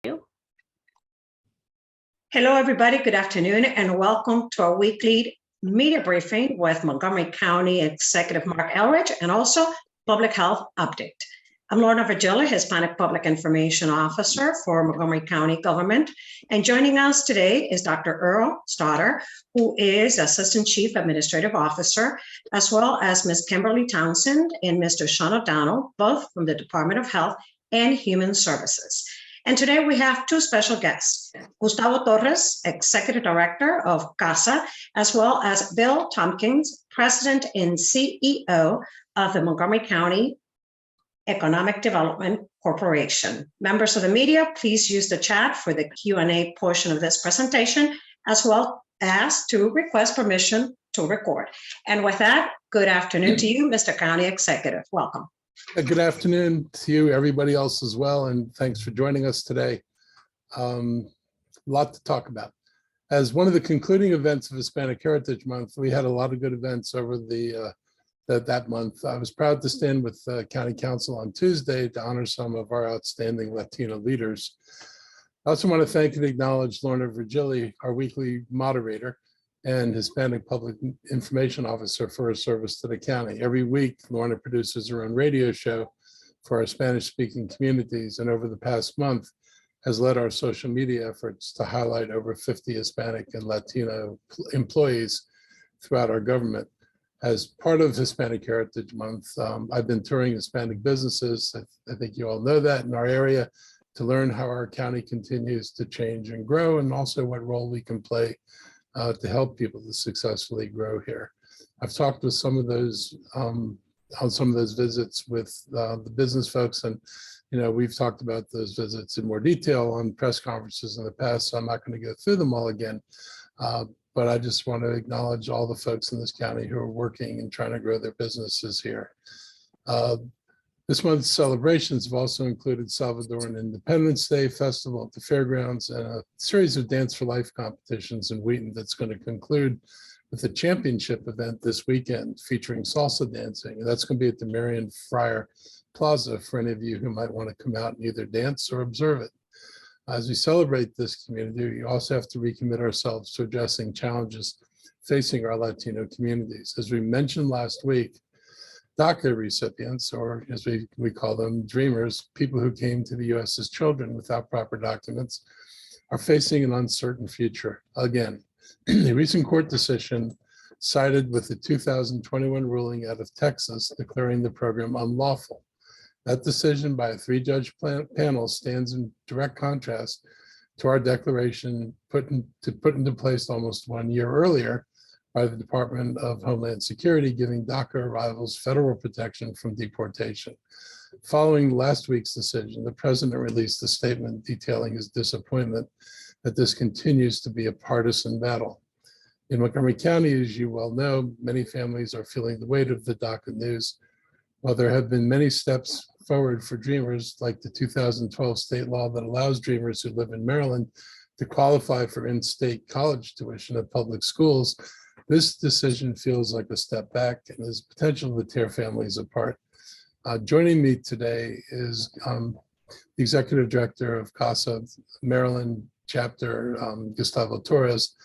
Hello, everybody. Good afternoon, and welcome to our weekly media briefing with Montgomery County Executive Marc Elrich and also Public Health Update. I'm Lorna Virgili, Hispanic Public Information Officer for Montgomery County Government. And joining us today is Dr. Earl Stoddard, who is Assistant Chief Administrative Officer, as well as Ms. Kimberly Townsend and Mr. Sean O'Donnell, both from the Department of Health and Human Services. And today we have two special guests, Gustavo Torres, Executive Director of CASA, as well as Bill Tompkins, President and CEO of the Montgomery County Economic Development Corporation. Members of the media, please use the chat for the Q&A portion of this presentation, as well as to request permission to record. And with that, good afternoon to you, Mr. County Executive. Welcome. Good afternoon to you, everybody else as well, and thanks for joining us today. A lot to talk about. As one of the concluding events of Hispanic Heritage Month, we had a lot of good events over that month. I was proud to stand with County Council on Tuesday to honor some of our outstanding Latino leaders. I also want to thank and acknowledge Lorna Virgili, our weekly moderator, and Hispanic Public Information Officer for her service to the county. Every week, Lorna produces her own radio show for our Spanish-speaking communities, and over the past month has led our social media efforts to highlight over 50 Hispanic and Latino employees throughout our government. As part of Hispanic Heritage Month, I've been touring Hispanic businesses, I think you all know that, in our area, to learn how our county continues to change and grow, and also what role we can play to help people to successfully grow here. I've talked with some of those on some of those visits with the business folks, and we've talked about those visits in more detail on press conferences in the past, so I'm not going to go through them all again. But I just want to acknowledge all the folks in this county who are working and trying to grow their businesses here. This month's celebrations have also included Salvadoran Independence Day Festival at the fairgrounds and a series of Dance for Life competitions in Wheaton that's going to conclude with a championship event this weekend featuring salsa dancing. And that's going to be at the Marion Friar Plaza for any of you who might want to come out and either dance or observe it. As we celebrate this community, we also have to recommit ourselves to addressing challenges facing our Latino communities. As we mentioned last week, Daca recipients, or as we call them, dreamers, people who came to the U.S. as children without proper documents, are facing an uncertain future. Again, a recent court decision sided with the 2021 ruling out of Texas declaring the program unlawful. That decision by a three-judge panel stands in direct contrast to our declaration put into place almost 1 year earlier by the Department of Homeland Security, giving DACA arrivals federal protection from deportation. Following last week's decision, the president released a statement detailing his disappointment that this continues to be a partisan battle. In Montgomery County, as you well know, many families are feeling the weight of the DACA news. While there have been many steps forward for Dreamers, like the 2012 state law that allows Dreamers who live in Maryland to qualify for in-state college tuition at public schools, this decision feels like a step back and has potential to tear families apart. Joining me today is the Executive Director of CASA Maryland Chapter, Gustavo Torres.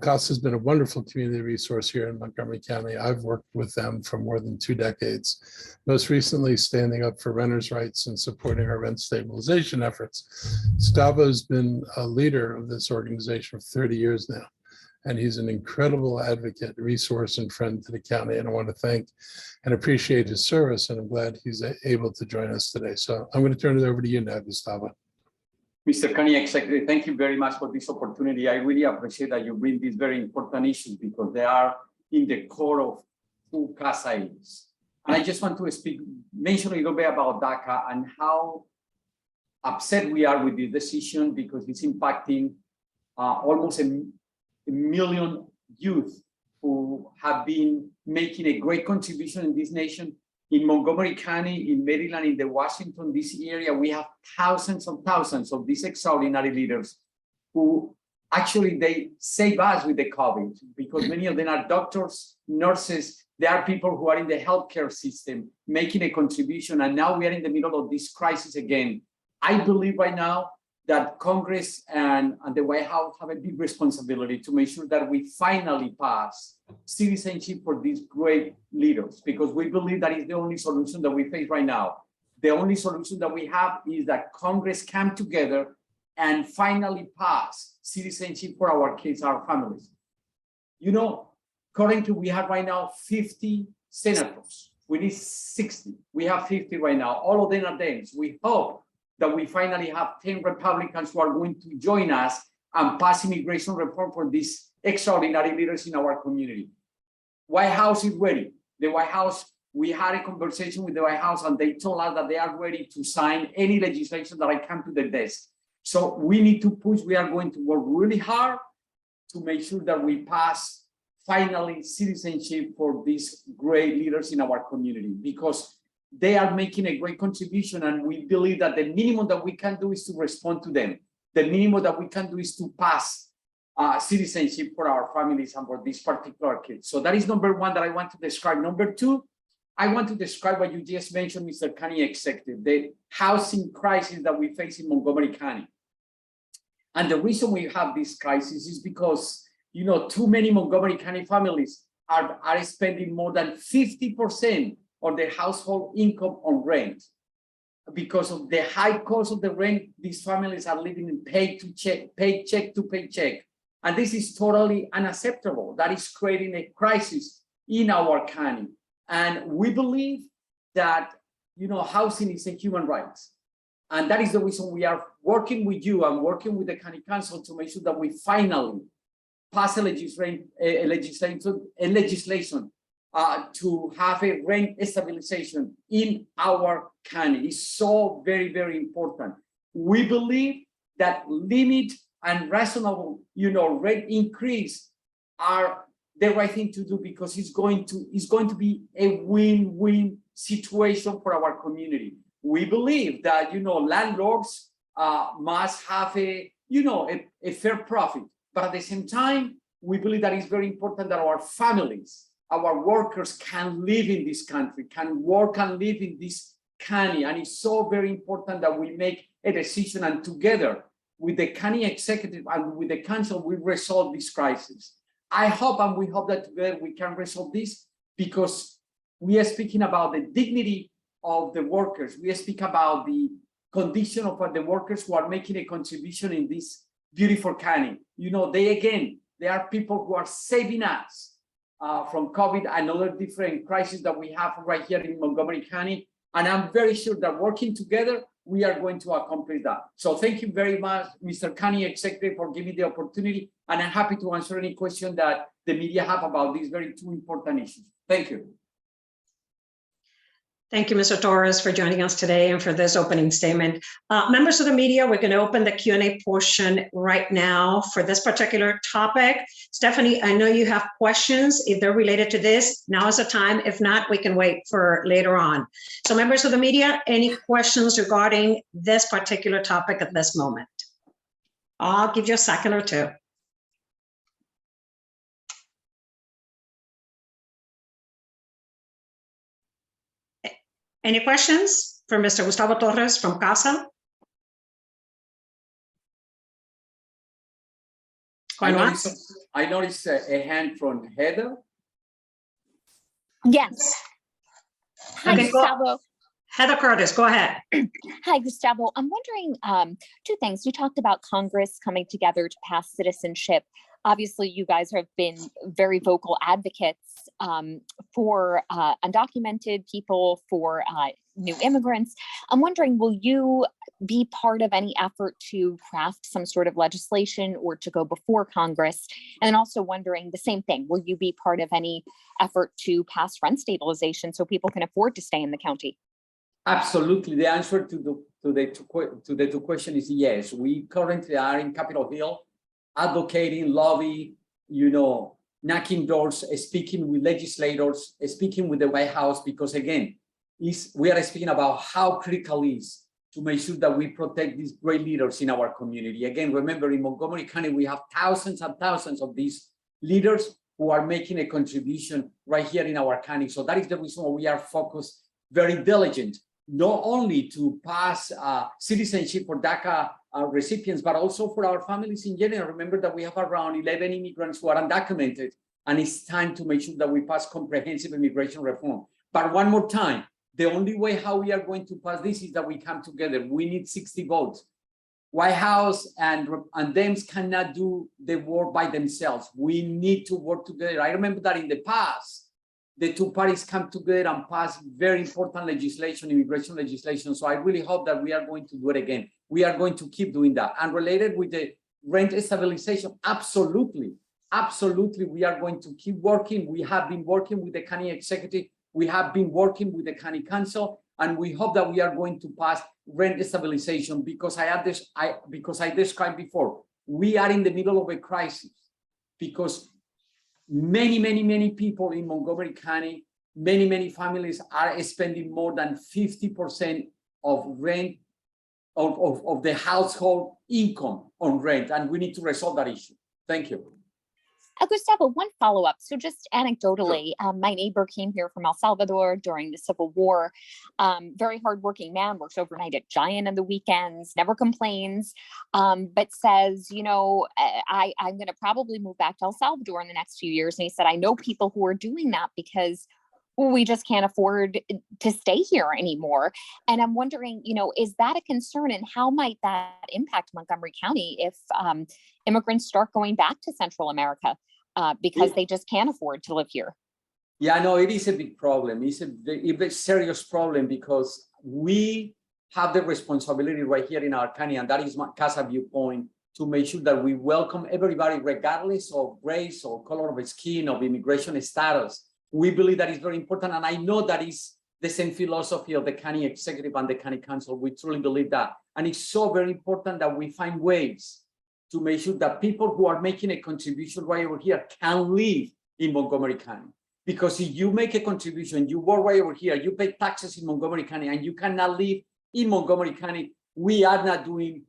CASA has been a wonderful community resource here in Montgomery County. I've worked with them for more than 2 decades, most recently standing up for renters' rights and supporting our rent stabilization efforts. Gustavo's been a leader of this organization for 30 years now, and he's an incredible advocate, resource, and friend to the county. And I want to thank and appreciate his service, and I'm glad he's able to join us today. So I'm going to turn it over to you now, Gustavo. Mr. County Executive, thank you very much for this opportunity. I really appreciate that you bring these very important issues because they are in the core of who CASA is. And I just want to mention a little bit about DACA and how upset we are with the decision because it's impacting almost a million youth who have been making a great contribution in this nation. In Montgomery County, in Maryland, in the Washington, D.C. area, we have thousands and thousands of these extraordinary leaders who actually, they save us with the COVID because many of them are doctors, nurses. They are people who are in the healthcare system making a contribution. And now we are in the middle of this crisis again. I believe right now that Congress and the White House have a big responsibility to make sure that we finally pass citizenship for these great leaders, because we believe that is the only solution that we face right now. The only solution that we have is that Congress come together and finally pass citizenship for our kids, our families. You know, currently we have right now 50 senators. We need 60. We have 50 right now. All of them are Dems. We hope that we finally have 10 Republicans who are going to join us and pass immigration reform for these extraordinary leaders in our community. White House is ready. The White House, we had a conversation with the White House and they told us that they are ready to sign any legislation that I come to the desk. So we need to push. We are going to work really hard to make sure that we pass finally citizenship for these great leaders in our community, because they are making a great contribution, and we believe that the minimum that we can do is to respond to them. The minimum that we can do is to pass citizenship for our families and for these particular kids. So that is number one that I want to describe. Number two, I want to describe what you just mentioned, Mr. County Executive, the housing crisis that we face in Montgomery County. And the reason we have this crisis is because, you know, too many Montgomery County families are spending more than 50% of their household income on rent. Because of the high cost of the rent, these families are living in paycheck to paycheck. And this is totally unacceptable. That is creating a crisis in our county. And we believe that, you know, housing is a human right. And that is the reason we are working with you and working with the county council to make sure that we finally pass a legislation to have a rent stabilization in our county. Is so very, very important. We believe that limit and reasonable, you know, rent increase are the right thing to do, because it's going to be a win-win situation for our community. We believe that, you know, landlords must have a fair profit, but at the same time, we believe that it's very important that our families, our workers can live in this country, can work and live in this county. And it's so very important that we make a decision, and together with the county executive and with the council, we resolve this crisis. I hope, and we hope that together we can resolve this, because we are speaking about the dignity of the workers. We speak about the condition of the workers who are making a contribution in this beautiful county. You know, they are people who are saving us from COVID and other different crises that we have right here in Montgomery County. And I'm very sure that working together, we are going to accomplish that. So thank you very much, Mr. County Executive, for giving me the opportunity. And I'm happy to answer any question that the media have about these very two important issues. Thank you. Thank you, Mr. Torres, for joining us today and for this opening statement. Members of the media, we're going to open the Q&A portion right now for this particular topic. Stephanie, I know you have questions. If they're related to this, now is the time. If not, we can wait for later on. So members of the media, any questions regarding this particular topic at this moment? I'll give you a second or two. Any questions for Mr. Gustavo Torres from CASA? I noticed a hand from Heather. Yes. Hi, Okay, Gustavo. Heather Curtis, go ahead. Hi, Gustavo. I'm wondering two things. You talked about Congress coming together to pass citizenship. Obviously, you guys have been very vocal advocates for undocumented people, for new immigrants. I'm wondering, will you be part of any effort to craft some sort of legislation or to go before Congress? And then also wondering the same thing, will you be part of any effort to pass rent stabilization so people can afford to stay in the county? Absolutely. The answer to the two questions is yes. We currently are in Capitol Hill advocating, lobbying, you know, knocking doors, speaking with legislators, speaking with the White House, because again, we are speaking about how critical it is to make sure that we protect these great leaders in our community. Again, remember, in Montgomery County, we have thousands and thousands of these leaders who are making a contribution right here in our county. So that is the reason why we are focused, very diligent, not only to pass citizenship for Daca recipients, but also for our families in general. Remember that we have around 11 immigrants who are undocumented, and it's time to make sure that we pass comprehensive immigration reform. But one more time, the only way how we are going to pass this is that we come together. We need 60 votes. White House and Dems cannot do the work by themselves. We need to work together. I remember that in the past, the two parties come together and pass very important legislation, immigration legislation. So I really hope that we are going to do it again. We are going to keep doing that. And related with the rent stabilization, absolutely, absolutely, we are going to keep working. We have been working with the county executive. We have been working with the county council, and we hope that we are going to pass rent stabilization because I described before, we are in the middle of a crisis because many people in Montgomery County, many families are spending more than 50% of rent of the household income on rent, and we need to resolve that issue. Thank you. Gustavo, one follow-up. So just anecdotally, my neighbor came here from El Salvador during the Civil War. Very hardworking man, works overnight at Giant on the weekends, never complains, but says, you know, I'm going to probably move back to El Salvador in the next few years. And he said, I know people who are doing that because we just can't afford to stay here anymore. And I'm wondering, you know, is that a concern, and how might that impact Montgomery County if immigrants start going back to Central America because they just can't afford to live here? Yeah, no, it is a big problem. It's a very serious problem because we have the responsibility right here in our county, and that is my CASA viewpoint, to make sure that we welcome everybody regardless of race or color of skin, of immigration status. We believe that is very important, and I know that is the same philosophy of the county executive and the county council. We truly believe that, and it's so very important that we find ways to make sure that people who are making a contribution right over here can live in Montgomery County. Because if you make a contribution, you work right over here, you pay taxes in Montgomery County, and you cannot live in Montgomery County, we are not doing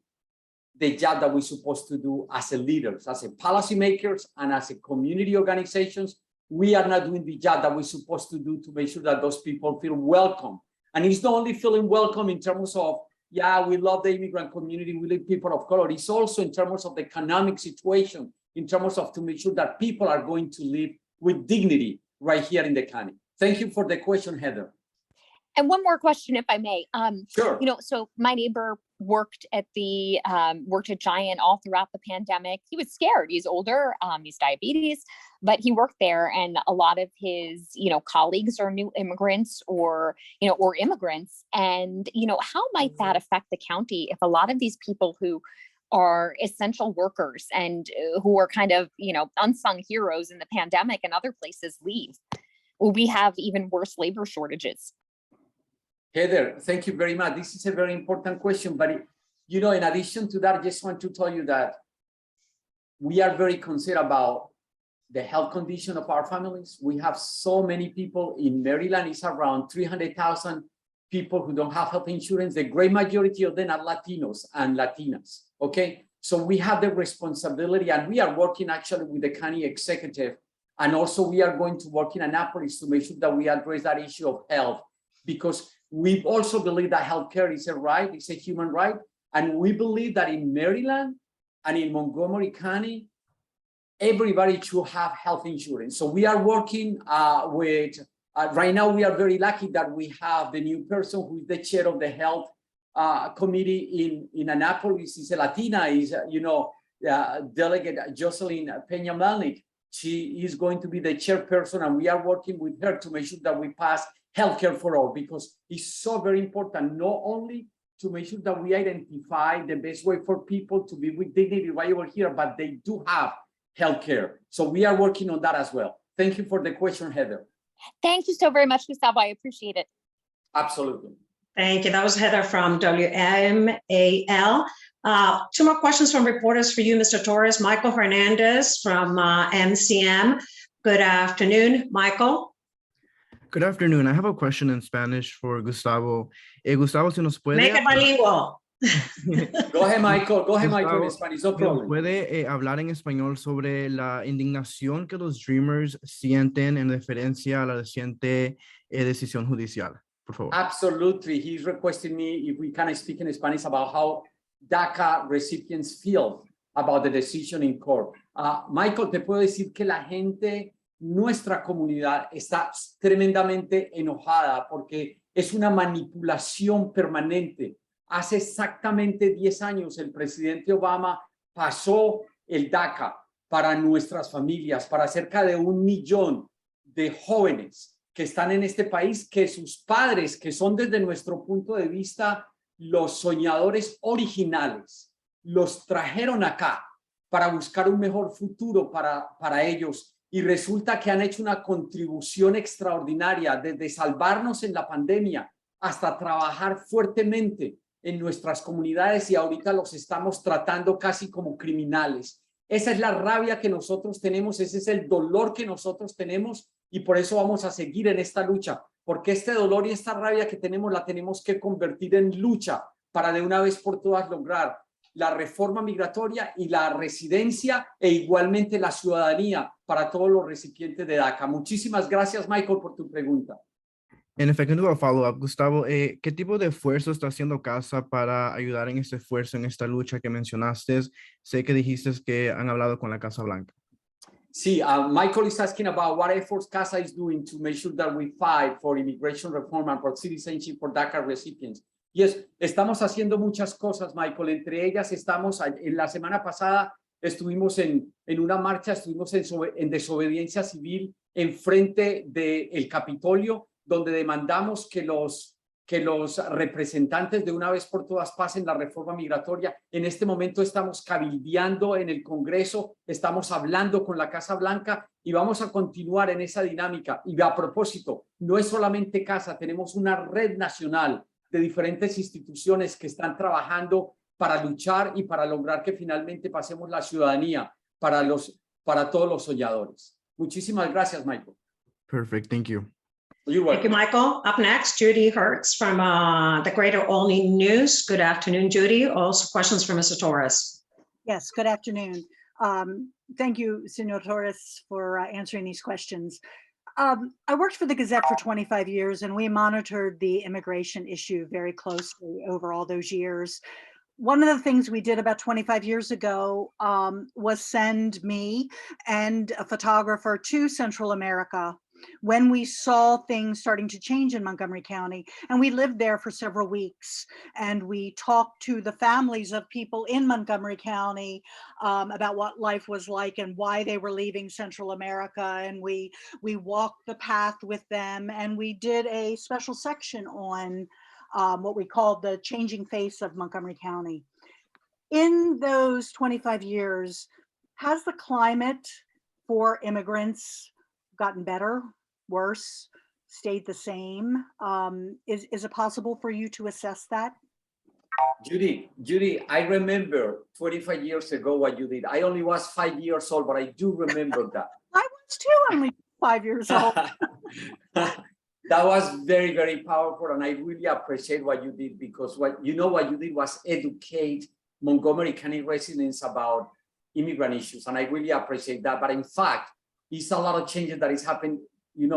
the job that we're supposed to do as a leaders, as a policymakers, and as a community organizations. We are not doing the job that we're supposed to do to make sure that those people feel welcome. And it's not only feeling welcome in terms of, yeah, we love the immigrant community, we love people of color. It's also in terms of the economic situation, in terms of to make sure that people are going to live with dignity right here in the county. Thank you for the question, Heather. And one more question, if I may. Sure. You know, so my neighbor worked at Giant all throughout the pandemic. He was scared. He's older. He's diabetes, but he worked there, and a lot of his, you know, colleagues are new immigrants or immigrants. And you know, how might that affect the county if a lot of these people who are essential workers and who are kind of, you know, unsung heroes in the pandemic and other places leave? Will we have even worse labor shortages? Heather, thank you very much. This is a very important question, but you know, in addition to that, I just want to tell you that we are very concerned about the health condition of our families. We have so many people in Maryland. It's around 300,000 people who don't have health insurance. The great majority of them are Latinos and Latinas, okay? So we have the responsibility, and we are working actually with the county executive, and also we are going to work in Annapolis to make sure that we address that issue of health, because we also believe that healthcare is a right, it's a human right. And we believe that in Maryland and in Montgomery County, everybody should have health insurance. So we are working right now, we are very lucky that we have the new person who is the chair of the health committee in Annapolis. Is a Latina, is, Delegate Jocelyn Peña-Melnick. She is going to be the chairperson, and we are working with her to make sure that we pass healthcare for all, because it's so very important, not only to make sure that we identify the best way for people to be with dignity right over here, but they do have healthcare. So we are working on that as well. Thank you for the question, Heather. Thank you so very much, Gustavo. I appreciate it. Absolutely. Thank you. That was Heather from WMAL. Two more questions from reporters for you, Mr. Torres. Michael Hernandez from MCM. Good afternoon, Michael. Good afternoon. I have a question in Spanish for Gustavo. Gustavo, si nos puede... Make it bilingual. Go ahead, Michael. Go ahead, Michael, en Spanish. No problem. ¿Puede hablar en español sobre la indignación que los Dreamers sienten en referencia a la reciente decisión judicial? Por favor. Absolutely. He's requesting me if we can speak in Spanish about how DACA recipients feel about the decision in court. Michael, te puedo decir que la gente, nuestra comunidad, está tremendamente enojada porque es una manipulación permanente. Hace exactamente 10 años el presidente Obama pasó el DACA para nuestras familias, para cerca de 1 millón de jóvenes que están en este país, que sus padres, que son desde nuestro punto de vista los soñadores originales, los trajeron acá para buscar un mejor futuro para ellos. Y resulta que han hecho una contribución extraordinaria desde salvarnos en la pandemia hasta trabajar fuertemente en nuestras comunidades y ahorita los estamos tratando casi como criminales. Esa es la rabia que nosotros tenemos, ese es el dolor que nosotros tenemos y por eso vamos a seguir en esta lucha, porque este dolor y esta rabia que tenemos la tenemos que convertir en lucha para de una vez por todas lograr la reforma migratoria y la residencia e igualmente la ciudadanía para todos los recipientes de DACA. Muchísimas gracias, Michael, por tu pregunta. En efecto, un follow-up, Gustavo, ¿qué tipo de esfuerzo está haciendo CASA para ayudar en este esfuerzo, en esta lucha que mencionaste? Sé que dijiste que han hablado con la Casa Blanca. Sí, Michael is asking about what efforts CASA is doing to make sure that we fight for immigration reform and for citizenship for DACA recipients. Yes, estamos haciendo muchas cosas, Michael. Entre ellas estamos, en la semana pasada estuvimos en una marcha, estuvimos en desobediencia civil en frente del Capitolio, donde demandamos que los representantes de una vez por todas pasen la reforma migratoria. En este momento estamos cabildeando en el Congreso, estamos hablando con la Casa Blanca y vamos a continuar en esa dinámica. Y a propósito, no es solamente CASA, tenemos una red nacional de diferentes instituciones que están trabajando para luchar y para lograr que finalmente pasemos la ciudadanía para todos los soñadores. Muchísimas gracias, Michael. Perfect, thank you. You're welcome. Thank you, Michael. Up next, Judy Hertz from the Greater Olney News. Good afternoon, Judy. Also questions for Mr. Torres. Yes, good afternoon. Thank you, Senor Torres, for answering these questions. I worked for the Gazette for 25 years, and we monitored the immigration issue very closely over all those years. One of the things we did about 25 years ago was send me and a photographer to Central America when we saw things starting to change in Montgomery County. And we lived there for several weeks, and we talked to the families of people in Montgomery County about what life was like and why they were leaving Central America. And we walked the path with them, and we did a special section on what we called the changing face of Montgomery County. In those 25 years, has the climate for immigrants gotten better, worse, stayed the same? Is it possible for you to assess that? Judy, I remember 25 years ago what you did. I only was 5 years old, but I do remember that. I was too, only 5 years old. That was very, very powerful, and I really appreciate what you did, because what you did was educate Montgomery County residents about immigrant issues, and I really appreciate that. But in fact, it's a lot of changes that has happened,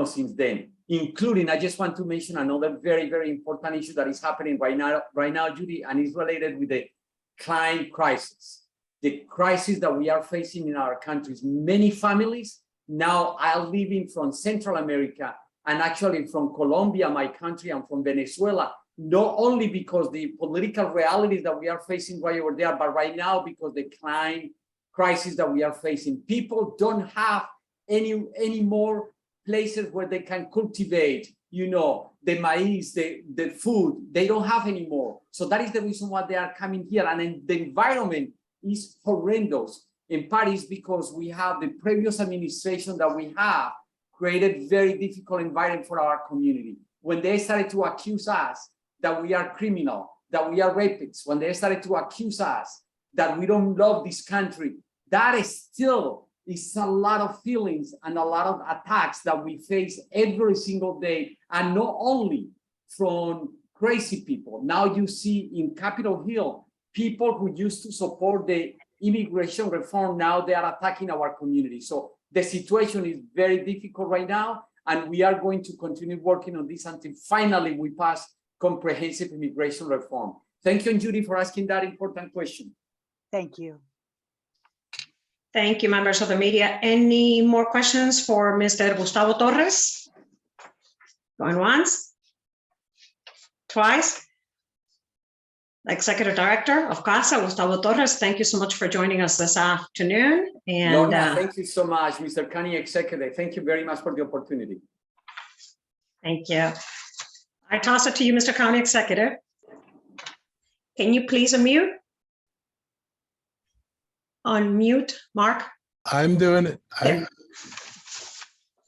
since then, including, I just want to mention another very, very important issue that is happening right now, Judy, and it's related with the climate crisis, the crisis that we are facing in our countries. Many families now are living from Central America and actually from Colombia, my country, and from Venezuela, not only because the political realities that we are facing right over there, but right now because the climate crisis that we are facing. People don't have any more places where they can cultivate, the maize, the food. They don't have anymore. So that is the reason why they are coming here. And the environment is horrendous, in part is because we have the previous administration that we have created very difficult environment for our community. When they started to accuse us that we are criminal, that we are rapists, when they started to accuse us that we don't love this country, that is still a lot of feelings and a lot of attacks that we face every single day, and not only from crazy people. Now you see in Capitol Hill, people who used to support the immigration reform, now they are attacking our community. So the situation is very difficult right now, and we are going to continue working on this until finally we pass comprehensive immigration reform. Thank you, Judy, for asking that important question. Thank you. Thank you, members of the media. Any more questions for Mr. Gustavo Torres? Going once, twice. Executive Director of CASA, Gustavo Torres, thank you so much for joining us this afternoon. And Lorna, thank you so much, Mr. County Executive. Thank you very much for the opportunity. thank you. I toss it to you, Mr. County Executive. Can you please unmute? Unmute, Mark. I'm doing it.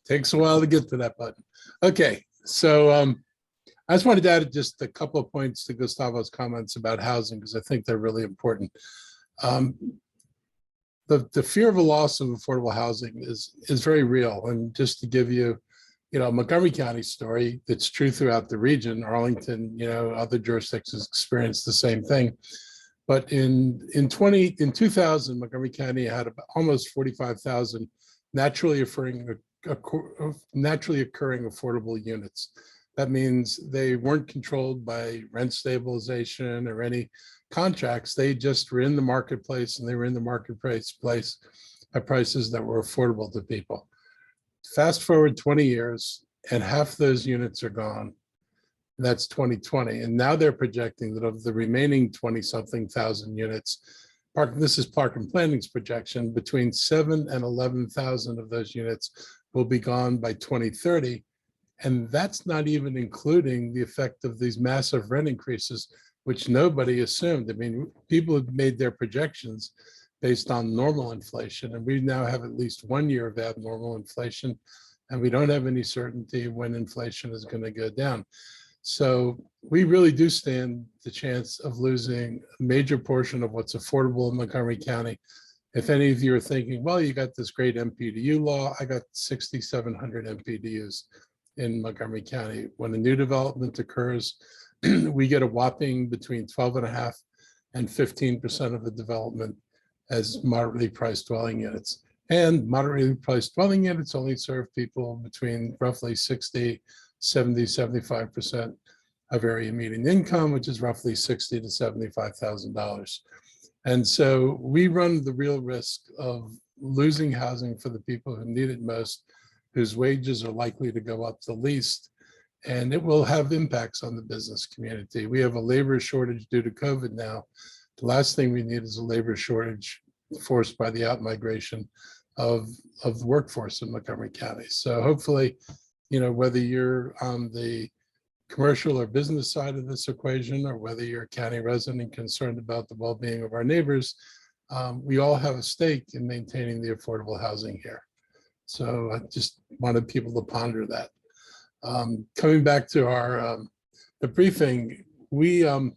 Takes a while to get to that button. Okay, so I just wanted to add just a couple of points to Gustavo's comments about housing, because I think they're really important. The fear of a loss of affordable housing is very real. And just to give you, Montgomery County story that's true throughout the region, Arlington, other jurisdictions experienced the same thing. But in 2000, Montgomery County had about almost 45,000 naturally occurring affordable units. That means they weren't controlled by rent stabilization or any contracts. They just were in the marketplace, and they were in the marketplace at prices that were affordable to people. Fast forward 20 years, and half those units are gone. That's 2020. And now they're projecting that of the remaining 20-something thousand units, this is Park and Planning's projection, between 7,000 and 11,000 of those units will be gone by 2030. And that's not even including the effect of these massive rent increases, which nobody assumed. I mean, people have made their projections based on normal inflation, and we now have at least 1 year of abnormal inflation, and we don't have any certainty when inflation is going to go down. So we really do stand the chance of losing a major portion of what's affordable in Montgomery County. If any of you are thinking, well, you got this great MPDU law, I got 6,700 MPDUs in Montgomery County. When a new development occurs, we get a whopping between 12.5% and 15% of the development as moderately priced dwelling units. And moderately priced dwelling units only serve people between roughly 60, 70, 75% of area median income, which is roughly $60,000 to $75,000. And so we run the real risk of losing housing for the people who need it most, whose wages are likely to go up the least, and it will have impacts on the business community. We have a labor shortage due to COVID now. The last thing we need is a labor shortage forced by the outmigration of the workforce in Montgomery County. So hopefully, whether you're on the commercial or business side of this equation, or whether you're a county resident concerned about the well-being of our neighbors, we all have a stake in maintaining the affordable housing here. So I just wanted people to ponder that. Coming back to our the briefing, we've been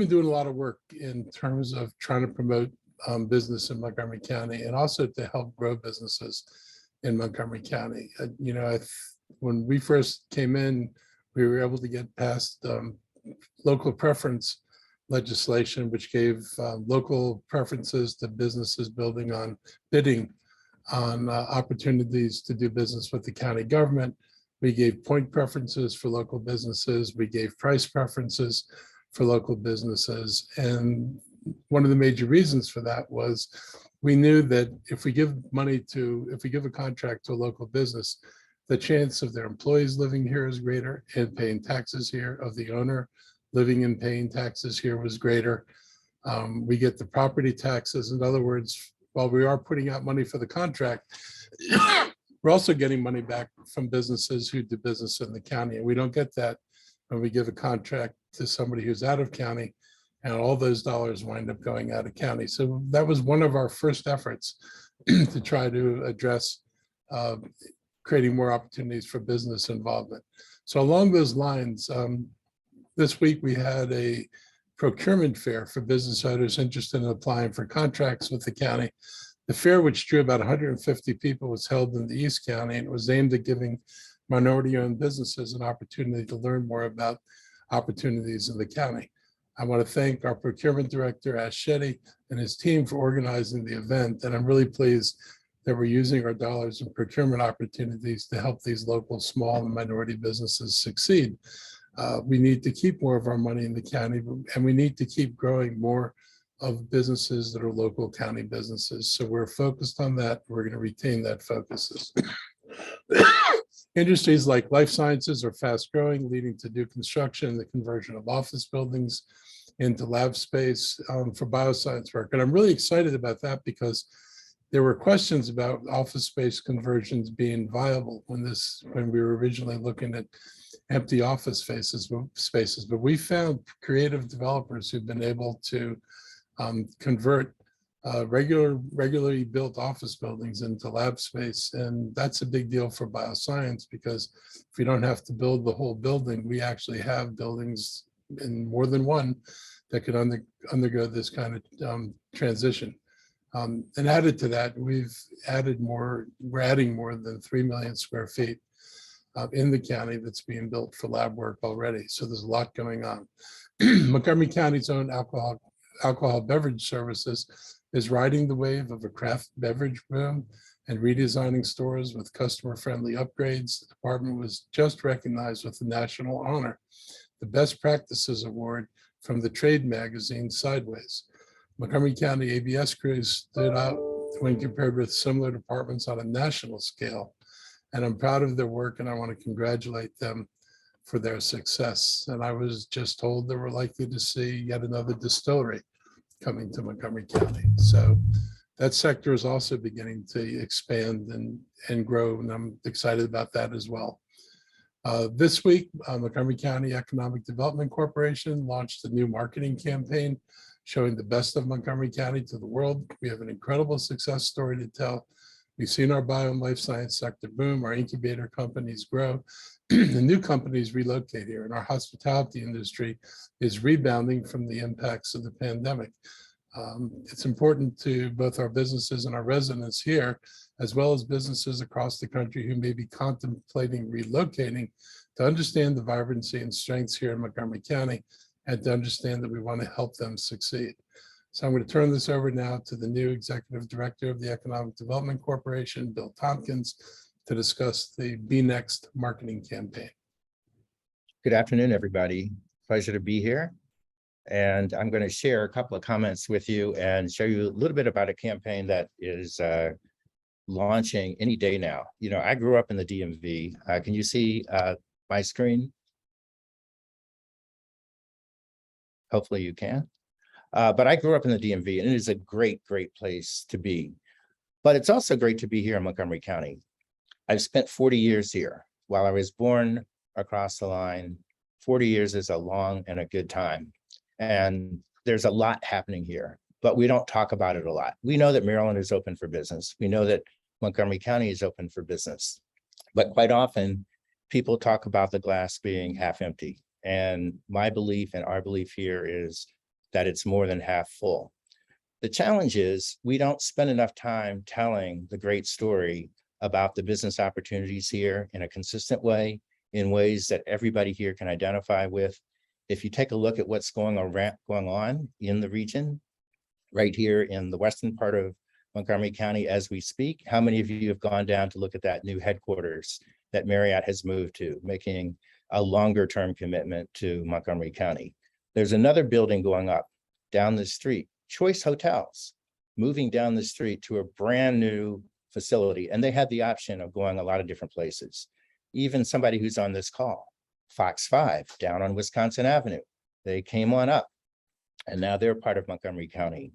doing a lot of work in terms of trying to promote business in Montgomery County, and also to help grow businesses in Montgomery County. When we first came in, we were able to get past local preference legislation, which gave local preferences to businesses bidding on opportunities to do business with the county government. We gave point preferences for local businesses. We gave price preferences for local businesses. And one of the major reasons for that was we knew that if we give a contract to a local business, the chance of their employees living here is greater and paying taxes here, of the owner living and paying taxes here was greater. We get the property taxes. In other words, while we are putting out money for the contract, we're also getting money back from businesses who do business in the county. And we don't get that when we give a contract to somebody who's out of county, and all those dollars wind up going out of county. So that was one of our first efforts to try to address creating more opportunities for business involvement. So along those lines, this week we had a procurement fair for business owners interested in applying for contracts with the county. The fair, which drew about 150 people, was held in the East County, and it was aimed at giving minority-owned businesses an opportunity to learn more about opportunities in the county. I want to thank our procurement director, Ash Shetty, and his team for organizing the event. And I'm really pleased that we're using our dollars in procurement opportunities to help these local small and minority businesses succeed. We need to keep more of our money in the county, and we need to keep growing more of businesses that are local county businesses. So we're focused on that. We're going to retain that focus. Industries like life sciences are fast growing, leading to new construction and the conversion of office buildings into lab space for bioscience work. And I'm really excited about that because there were questions about office space conversions being viable when we were originally looking at empty office spaces, but we found creative developers who've been able to convert regularly built office buildings into lab space. And that's a big deal for bioscience because if we don't have to build the whole building, we actually have buildings in more than one that could undergo this kind of transition. And added to that, we're adding more than 3 million square feet in the county that's being built for lab work already. So there's a lot going on. Montgomery County's own alcohol beverage services is riding the wave of a craft beverage boom and redesigning stores with customer-friendly upgrades. The department was just recognized with the national honor, the Best Practices Award from the trade magazine Sideways. Montgomery County ABS crews stood out when compared with similar departments on a national scale. And I'm proud of their work and I want to congratulate them for their success. And I was just told that we're likely to see yet another distillery coming to Montgomery County. So that sector is also beginning to expand and grow, and I'm excited about that as well. This week, Montgomery County Economic Development Corporation launched a new marketing campaign showing the best of Montgomery County to the world. We have an incredible success story to tell. We've seen our bio and life science sector boom, our incubator companies grow, and new companies relocate here, and our hospitality industry is rebounding from the impacts of the pandemic. It's important to both our businesses and our residents here, as well as businesses across the country who may be contemplating relocating, to understand the vibrancy and strengths here in Montgomery County and to understand that we want to help them succeed. So I'm going to turn this over now to the new Executive Director of the Economic Development Corporation, Bill Tompkins, to discuss the Be Next marketing campaign. Good afternoon, everybody. Pleasure to be here. And I'm going to share a couple of comments with you and show you a little bit about a campaign that is launching any day now. You know, I grew up in the DMV. Can you see my screen? Hopefully you can. But I grew up in the DMV, and it is a great, great place to be. But it's also great to be here in Montgomery County. I've spent 40 years here. While I was born across the line, 40 years is a long and a good time. And there's a lot happening here, but we don't talk about it a lot. We know that Maryland is open for business. We know that Montgomery County is open for business. But quite often, people talk about the glass being half empty. And my belief and our belief here is that it's more than half full. The challenge is we don't spend enough time telling the great story about the business opportunities here in a consistent way, in ways that everybody here can identify with. If you take a look at what's going on in the region, right here in the western part of Montgomery County as we speak, how many of you have gone down to look at that new headquarters that Marriott has moved to, making a longer term commitment to Montgomery County? There's another building going up down the street, Choice Hotels, moving down the street to a brand new facility. And they had the option of going a lot of different places. Even somebody who's on this call, Fox 5 down on Wisconsin Avenue, they came on up and now they're part of Montgomery County.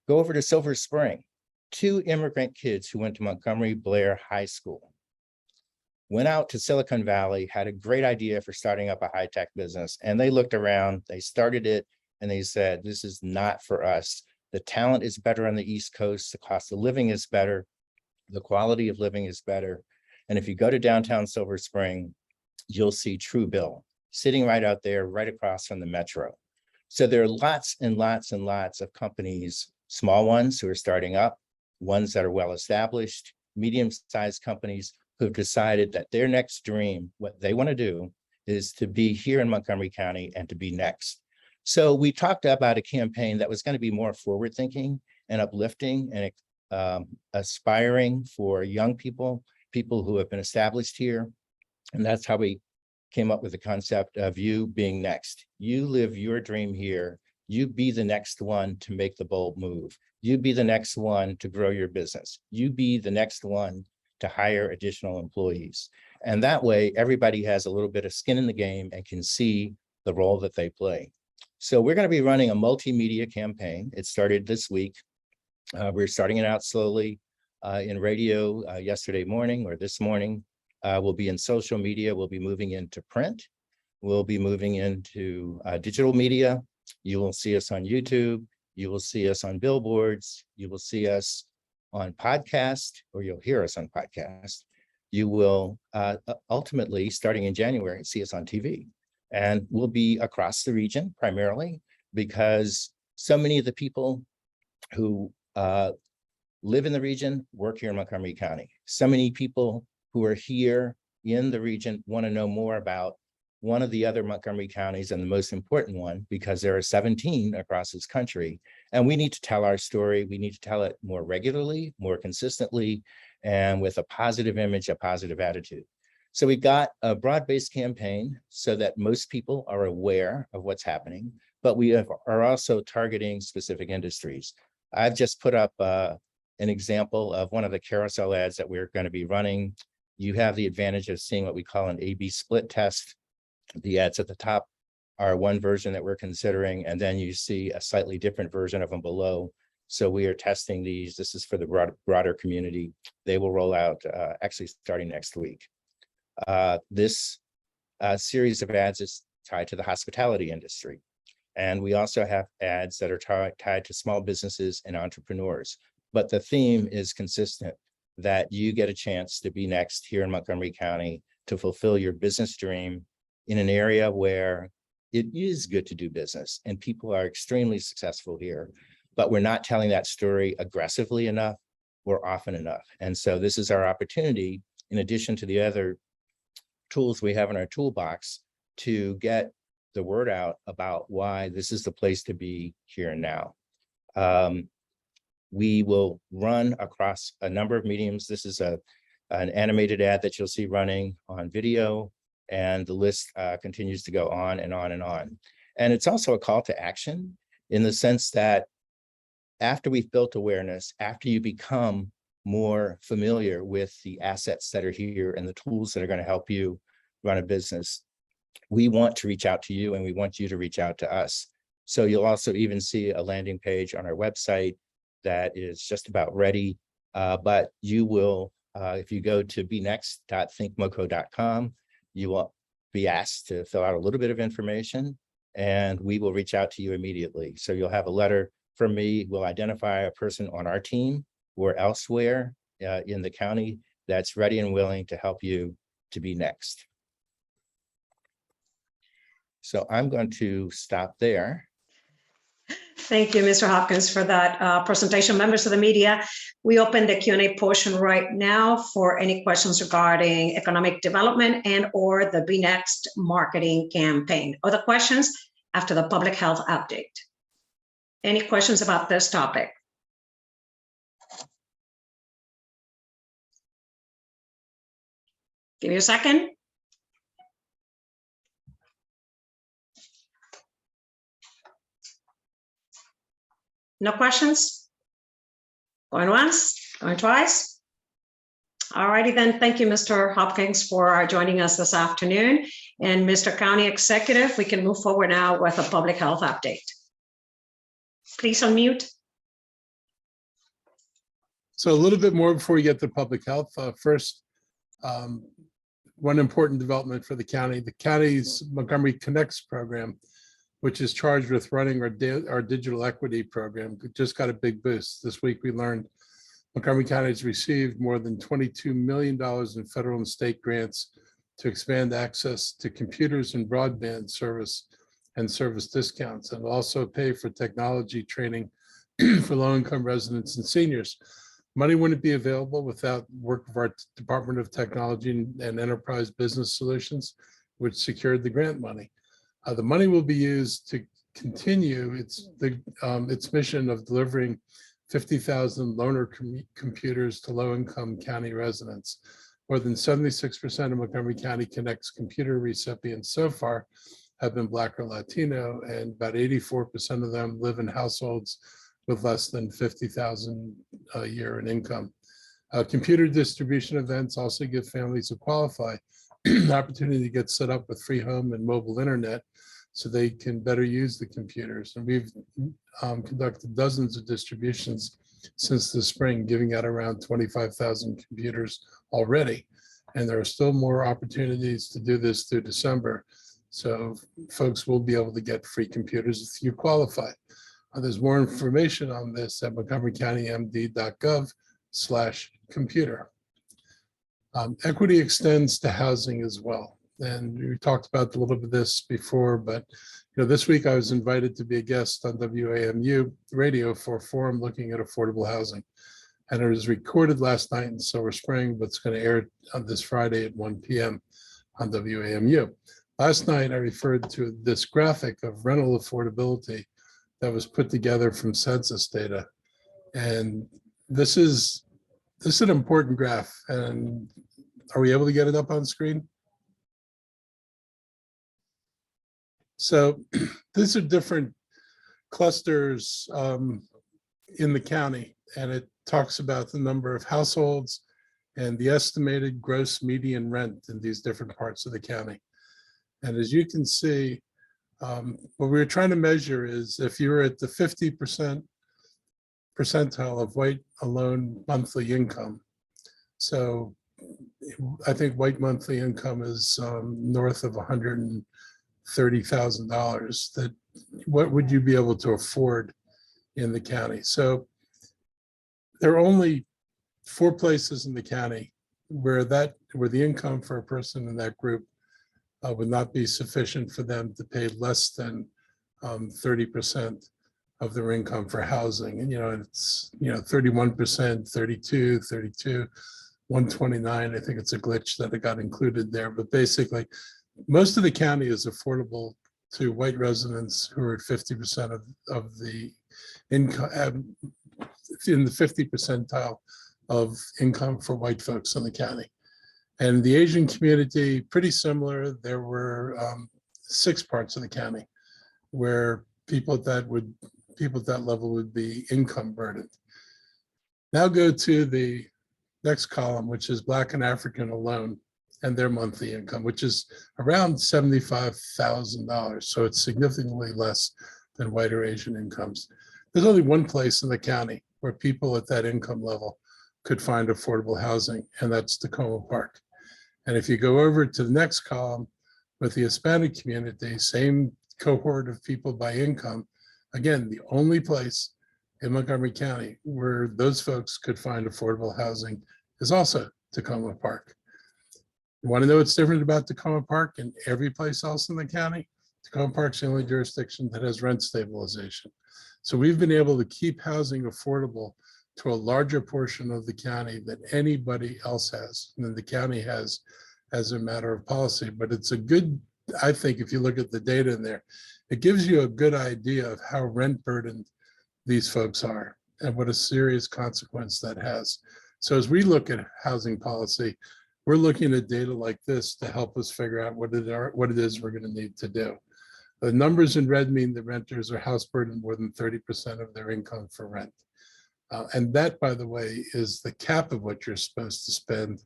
Go over to Silver Spring, 2 immigrant kids who went to Montgomery Blair High School, went out to Silicon Valley, had a great idea for starting up a high-tech business. And they looked around, they started it, and they said, this is not for us. The talent is better on the East Coast. The cost of living is better. The quality of living is better. And if you go to downtown Silver Spring, you'll see Truebill sitting right out there, right across from the Metro. So there are lots and lots and lots of companies, small ones who are starting up, ones that are well-established, medium-sized companies who've decided that their next dream, what they want to do, is to be here in Montgomery County and to be next. So we talked about a campaign that was going to be more forward-thinking and uplifting and aspiring for young people, people who have been established here. And that's how we came up with the concept of you being next. You live your dream here. You be the next one to make the bold move. You be the next one to grow your business. You be the next one to hire additional employees. And that way, everybody has a little bit of skin in the game and can see the role that they play. So we're going to be running a multimedia campaign. It started this week. We're starting it out slowly in radio yesterday morning or this morning. We'll be in social media. We'll be moving into print. We'll be moving into digital media. You will see us on YouTube. You will see us on billboards. You will see us on podcast, or you'll hear us on podcast. You will ultimately, starting in January, see us on TV. And we'll be across the region primarily because so many of the people who live in the region work here in Montgomery County. So many people who are here in the region want to know more about one of the other Montgomery counties, and the most important one, because there are 17 across this country. And we need to tell our story. We need to tell it more regularly, more consistently, and with a positive image, a positive attitude. So we've got a broad-based campaign so that most people are aware of what's happening, but we are also targeting specific industries. I've just put up an example of one of the carousel ads that we're going to be running. You have the advantage of seeing what we call an A/B split test. The ads at the top are one version that we're considering, and then you see a slightly different version of them below. So we are testing these. This is for the broader community. They will roll out actually starting next week. This series of ads is tied to the hospitality industry. And we also have ads that are tied to small businesses and entrepreneurs. But the theme is consistent, that you get a chance to be next here in Montgomery County to fulfill your business dream in an area where it is good to do business and people are extremely successful here, but we're not telling that story aggressively enough or often enough. And so this is our opportunity, in addition to the other tools we have in our toolbox, to get the word out about why this is the place to be here and now. We will run across a number of mediums. This is an animated ad that you'll see running on video, and the list continues to go on and on and on. And it's also a call to action in the sense that after we've built awareness, after you become more familiar with the assets that are here and the tools that are going to help you run a business, we want to reach out to you and we want you to reach out to us. So you'll also even see a landing page on our website that is just about ready. But you will, if you go to benext.thinkmoco.com, you will be asked to fill out a little bit of information and we will reach out to you immediately. So you'll have a letter from me. We'll identify a person on our team or elsewhere in the county that's ready and willing to help you to be next. So I'm going to stop there. Thank you, Mr. Hopkins, for that presentation. Members of the media, we open the Q&A portion right now for any questions regarding economic development and or the Be Next marketing campaign. Other questions after the public health update. Any questions about this topic? Give me a second. No questions? Going once, going twice? All righty then. Thank you, Mr. Hopkins, for joining us this afternoon. And Mr. County Executive, we can move forward now with a public health update. Please unmute. So a little bit more before we get to public health. First, one important development for the county's Montgomery Connects program, which is charged with running our digital equity program, just got a big boost. This week we learned Montgomery County has received more than $22 million in federal and state grants to expand access to computers and broadband service and service discounts, and also pay for technology training for low-income residents and seniors. Money wouldn't be available without work of our Department of Technology and Enterprise Business Solutions, which secured the grant money. The money will be used to continue its mission of delivering 50,000 loaner computers to low-income county residents. More than 76% of Montgomery County Connect's computer recipients so far have been Black or Latino, and about 84% of them live in households with less than $50,000 a year in income. Computer distribution events also give families who qualify the opportunity to get set up with free home and mobile internet so they can better use the computers. And we've conducted dozens of distributions since the spring, giving out around 25,000 computers already. And there are still more opportunities to do this through December. So folks will be able to get free computers if you qualify. There's more information on this at montgomerycountymd.gov/computer. Equity extends to housing as well. And we talked about a little bit of this before, but this week I was invited to be a guest on WAMU radio for a forum looking at affordable housing. And it was recorded last night in Silver Spring, but it's going to air on this Friday at 1 p.m. on WAMU. Last night I referred to this graphic of rental affordability that was put together from census data. And this is an important graph. And are we able to get it up on screen? So these are different clusters in the county, and it talks about the number of households and the estimated gross median rent in these different parts of the county. And as you can see, what we were trying to measure is if you were at the 50% percentile of white alone monthly income. So I think white monthly income is north of $130,000. That what would you be able to afford in the county? So there are only 4 places in the county where the income for a person in that group would not be sufficient for them to pay less than 30% of their income for housing. And it's 31%, 32, 129. I think it's a glitch that it got included there, but basically most of the county is affordable to white residents who are at 50% of the income, in the 50 percentile of income for white folks in the county. And the Asian community, pretty similar. There were 6 parts of the county where people at that level would be income burdened. Now go to the next column, which is Black and African alone, and their monthly income, which is around $75,000. So it's significantly less than white or Asian incomes. There's only one place in the county where people at that income level could find affordable housing, and that's Tacoma Park. And if you go over to the next column with the Hispanic community, same cohort of people by income, again, the only place in Montgomery County where those folks could find affordable housing is also Tacoma Park. You want to know what's different about Tacoma Park and every place else in the county? Tacoma Park's the only jurisdiction that has rent stabilization. So we've been able to keep housing affordable to a larger portion of the county than anybody else has, and the county has as a matter of policy. But it's a good, I think if you look at the data in there, it gives you a good idea of how rent burdened these folks are and what a serious consequence that has. So as we look at housing policy, we're looking at data like this to help us figure out what it is we're going to need to do. The numbers in red mean the renters are house burdened more than 30% of their income for rent. And that, by the way, is the cap of what you're supposed to spend,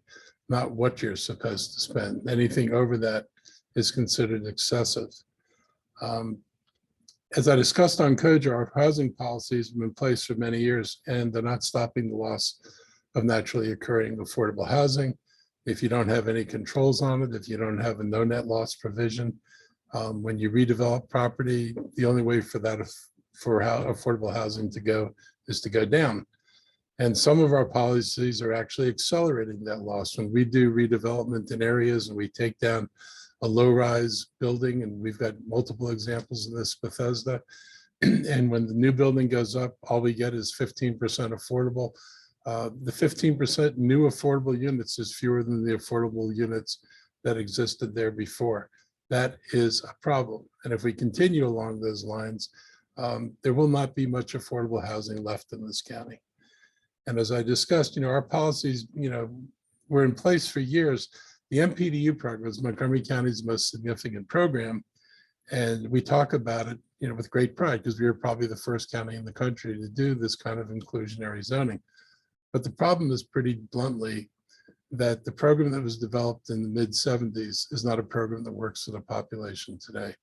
not what you're supposed to spend. Anything over that is considered excessive. As I discussed on COJA, our housing policies have been in place for many years, and they're not stopping the loss of naturally occurring affordable housing. If you don't have any controls on it, if you don't have a no net loss provision, when you redevelop property, the only way for that, for how affordable housing to go is to go down. And some of our policies are actually accelerating that loss. When we do redevelopment in areas and we take down a low-rise building, and we've got multiple examples of this, Bethesda, and when the new building goes up, all we get is 15% affordable. The 15% new affordable units is fewer than the affordable units that existed there before. That is a problem. And if we continue along those lines, there will not be much affordable housing left in this county. And as I discussed, our policies, were in place for years. The MPDU program is Montgomery County's most significant program. And we talk about it, with great pride, because we were probably the first county in the country to do this kind of inclusionary zoning. But the problem is, pretty bluntly, that the program that was developed in the mid-70s is not a program that works for the population today.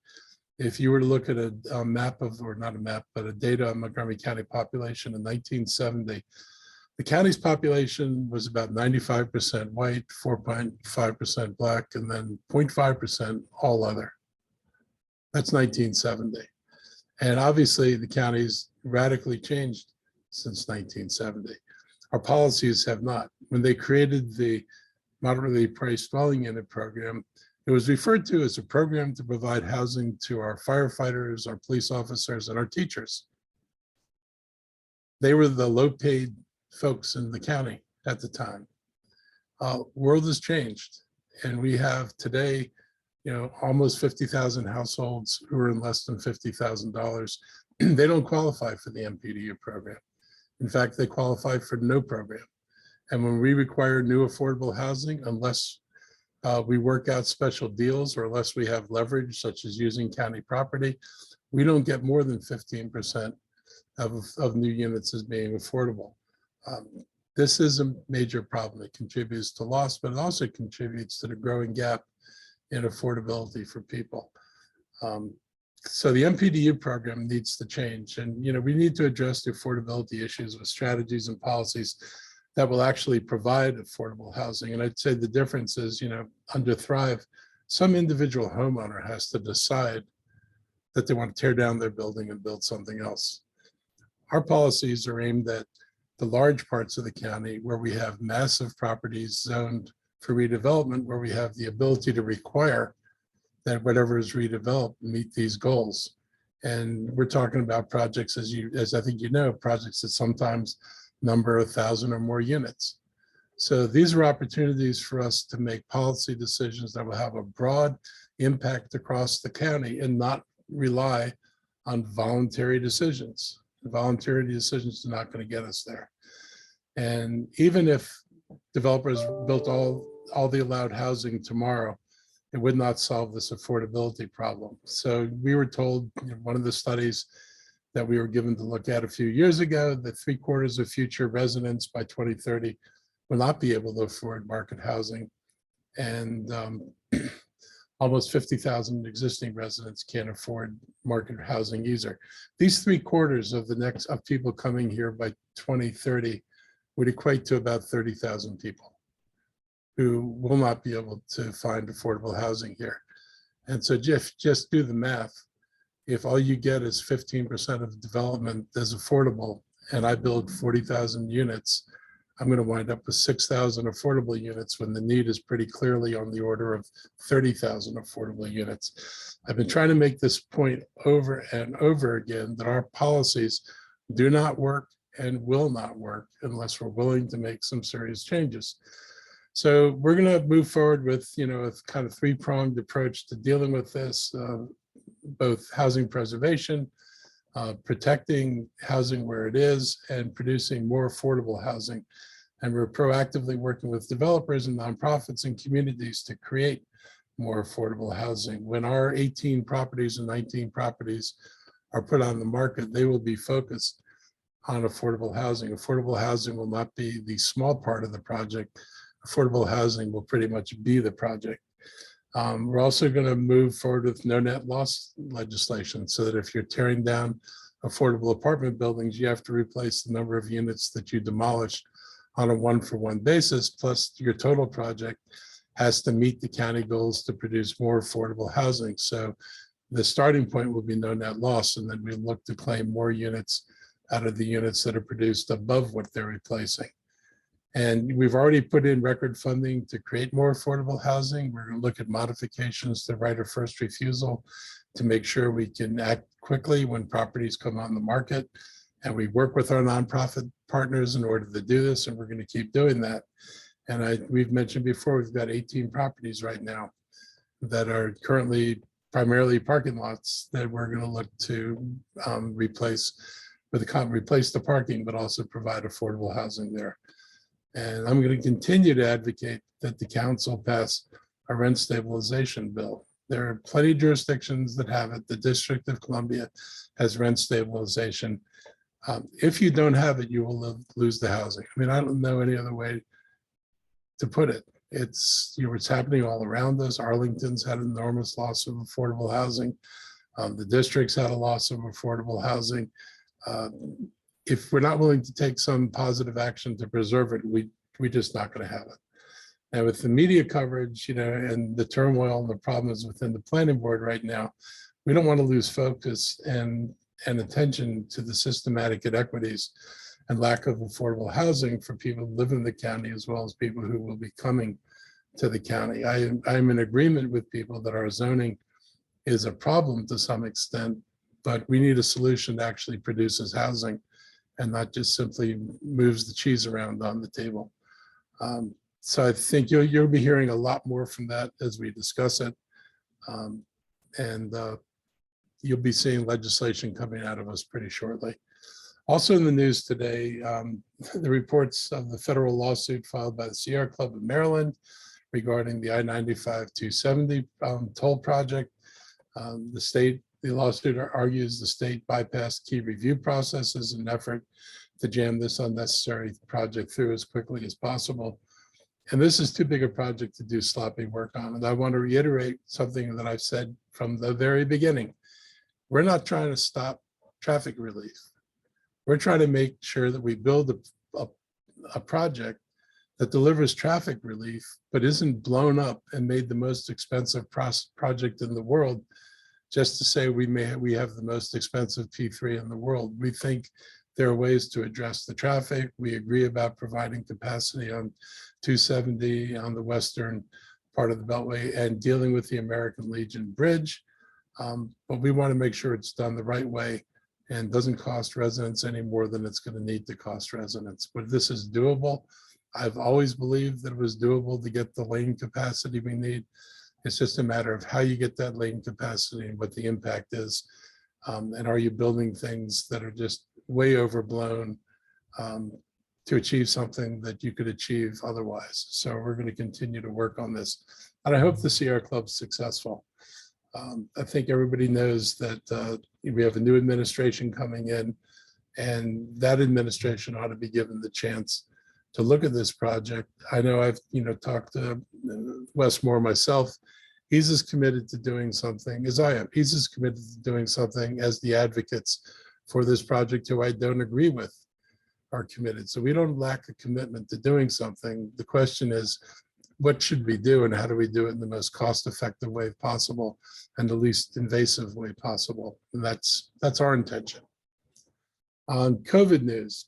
If you were to look at a map of, or not a map, but a data on Montgomery County population in 1970, the county's population was about 95% white, 4.5% black, and then 0.5% all other. That's 1970. And obviously the county's radically changed since 1970. Our policies have not. When they created the moderately priced dwelling unit program, it was referred to as a program to provide housing to our firefighters, our police officers, and our teachers. They were the low-paid folks in the county at the time. World has changed, and we have today, almost 50,000 households who are in less than $50,000. They don't qualify for the MPDU program. In fact, they qualify for no program. And when we require new affordable housing, unless we work out special deals or unless we have leverage, such as using county property, we don't get more than 15% of new units as being affordable. This is a major problem. It contributes to loss, but it also contributes to the growing gap in affordability for people. So the MPDU program needs to change, and we need to address the affordability issues with strategies and policies that will actually provide affordable housing. And I'd say the difference is, under Thrive, some individual homeowner has to decide that they want to tear down their building and build something else. Our policies are aimed at the large parts of the county where we have massive properties zoned for redevelopment, where we have the ability to require that whatever is redeveloped meet these goals. And we're talking about projects, as I think projects that sometimes number 1,000 or more units. So these are opportunities for us to make policy decisions that will have a broad impact across the county and not rely on voluntary decisions. Voluntary decisions are not going to get us there. And even if developers built all the allowed housing tomorrow, it would not solve this affordability problem. So we were told, one of the studies that we were given to look at a few years ago, that 3/4 of future residents by 2030 will not be able to afford market housing. And almost 50,000 existing residents can't afford market housing either. These 3/4 of people coming here by 2030 would equate to about 30,000 people who will not be able to find affordable housing here. And so just do the math. If all you get is 15% of development as affordable, and I build 40,000 units, I'm going to wind up with 6,000 affordable units when the need is pretty clearly on the order of 30,000 affordable units. I've been trying to make this point over and over again, that our policies do not work and will not work unless we're willing to make some serious changes. So we're going to move forward with, a kind of three-pronged approach to dealing with this, both housing preservation, protecting housing where it is, and producing more affordable housing. And we're proactively working with developers and nonprofits and communities to create more affordable housing. When our 18 properties and 19 properties are put on the market, they will be focused on affordable housing. Affordable housing will not be the small part of the project. Affordable housing will pretty much be the project. We're also going to move forward with no net loss legislation, so that if you're tearing down affordable apartment buildings, you have to replace the number of units that you demolished on a one-for-one basis, plus your total project has to meet the county goals to produce more affordable housing. So the starting point will be no net loss, and then we look to claim more units out of the units that are produced above what they're replacing. And we've already put in record funding to create more affordable housing. We're going to look at modifications to right of first refusal to make sure we can act quickly when properties come on the market. And we work with our nonprofit partners in order to do this, and we're going to keep doing that. And we've mentioned before, we've got 18 properties right now that are currently primarily parking lots that we're going to look to replace the parking, but also provide affordable housing there. And I'm going to continue to advocate that the council pass a rent stabilization bill. There are plenty of jurisdictions that have it. The District of Columbia has rent stabilization. If you don't have it, you will lose the housing. I mean, I don't know any other way to put it. It's, you know, it's happening all around us. Arlington's had an enormous loss of affordable housing. The district's had a loss of affordable housing. If we're not willing to take some positive action to preserve it, we're just not going to have it. Now, with the media coverage, you know, and the turmoil and the problems within the planning board right now, we don't want to lose focus and attention to the systematic inequities and lack of affordable housing for people who live in the county, as well as people who will be coming to the county. I'm in agreement with people that our zoning is a problem to some extent, but we need a solution that actually produces housing and not just simply moves the cheese around on the table. So I think you'll be hearing a lot more from that as we discuss it. You'll be seeing legislation coming out of us pretty shortly. Also in the news today, the reports of the federal lawsuit filed by the Sierra Club of Maryland regarding the I-95-270 toll project. The lawsuit argues the state bypassed key review processes in an effort to jam this unnecessary project through as quickly as possible. And this is too big a project to do sloppy work on. And I want to reiterate something that I've said from the very beginning. We're not trying to stop traffic relief. We're trying to make sure that we build a project that delivers traffic relief, but isn't blown up and made the most expensive project in the world just to say we have the most expensive P3 in the world. We think there are ways to address the traffic. We agree about providing capacity on 270 on the western part of the Beltway and dealing with the American Legion Bridge. But we want to make sure it's done the right way and doesn't cost residents any more than it's going to need to cost residents. But this is doable. I've always believed that it was doable to get the lane capacity we need. It's just a matter of how you get that lane capacity and what the impact is. And are you building things that are just way overblown to achieve something that you could achieve otherwise? So we're going to continue to work on this. And I hope the Sierra Club's successful. I think everybody knows that we have a new administration coming in, and that administration ought to be given the chance to look at this project. I know I've talked to Wes Moore myself. He's as committed to doing something as I am. He's as committed to doing something as the advocates for this project, who I don't agree with, are committed. So we don't lack a commitment to doing something. The question is, what should we do and how do we do it in the most cost-effective way possible and the least invasive way possible? And that's our intention. On COVID news,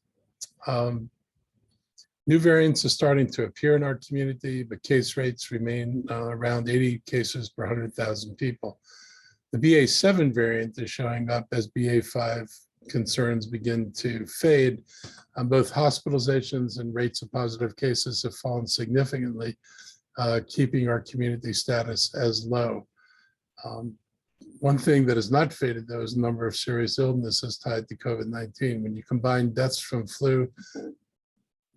new variants are starting to appear in our community, but case rates remain around 80 cases per 100,000 people. The BA.7 variant is showing up as BA.5 concerns begin to fade. Both hospitalizations and rates of positive cases have fallen significantly, keeping our community status as low. One thing that has not faded, though, is the number of serious illnesses tied to COVID-19. When you combine deaths from flu,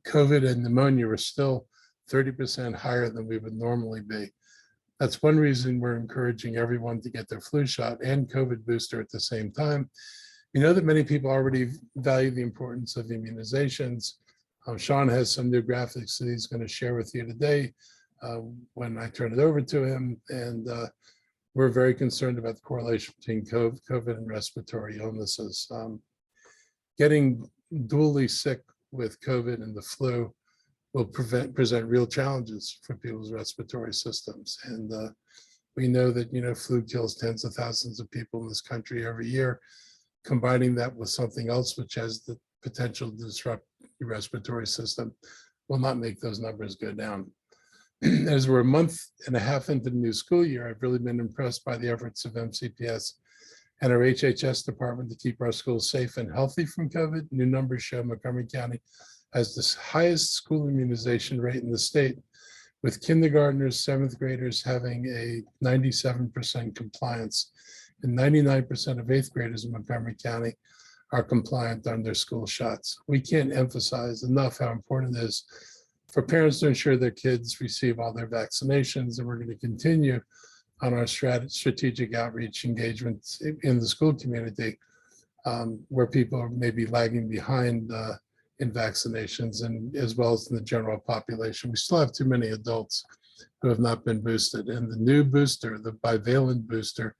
COVID and pneumonia are still 30% higher than we would normally be. That's one reason we're encouraging everyone to get their flu shot and COVID booster at the same time. We know that many people already value the importance of immunizations. Sean has some new graphics that he's going to share with you today when I turn it over to him. And we're very concerned about the correlation between COVID and respiratory illnesses. Getting dually sick with COVID and the flu will present real challenges for people's respiratory systems. And we know that, flu kills tens of thousands of people in this country every year. Combining that with something else, which has the potential to disrupt your respiratory system, will not make those numbers go down. As we're a month and a half into the new school year, I've really been impressed by the efforts of MCPS and our HHS department to keep our schools safe and healthy from COVID. New numbers show Montgomery County has the highest school immunization rate in the state, with kindergartners, seventh graders having a 97% compliance, and 99% of eighth graders in Montgomery County are compliant on their school shots. We can't emphasize enough how important it is for parents to ensure their kids receive all their vaccinations. And we're going to continue on our strategic outreach engagements in the school community, where people may be lagging behind in vaccinations, and as well as in the general population. We still have too many adults who have not been boosted. And the new booster, the bivalent booster,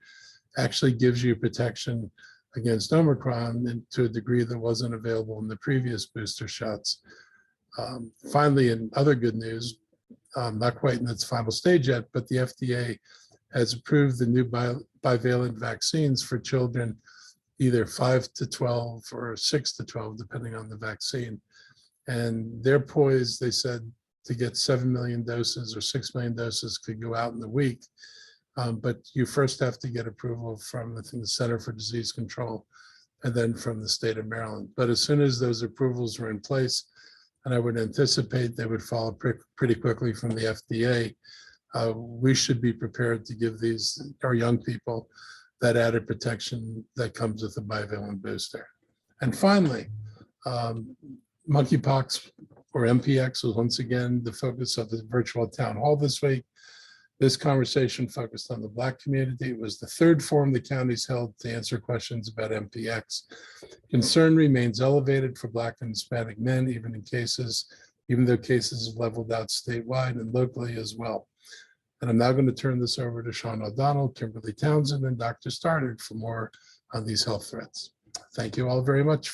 actually gives you protection against Omicron and to a degree that wasn't available in the previous booster shots. Finally, in other good news, not quite in its final stage yet, but the FDA has approved the new bivalent vaccines for children either 5 to 12 or 6 to 12, depending on the vaccine. And they're poised, they said, to get 7 million doses or 6 million doses could go out in the week. But you first have to get approval from, I think, the Center for Disease Control and then from the state of Maryland. But as soon as those approvals were in place, and I would anticipate they would follow pretty quickly from the FDA, we should be prepared to give our young people that added protection that comes with a bivalent booster. And finally, monkeypox, or MPX, was once again the focus of the virtual town hall this week. This conversation focused on the Black community. It was the third forum the counties held to answer questions about MPX. Concern remains elevated for Black and Hispanic men, even though cases have leveled out statewide and locally as well. And I'm now going to turn this over to Sean O'Donnell, Kimberly Townsend, and Dr. Stoddard for more on these health threats. Thank you all very much.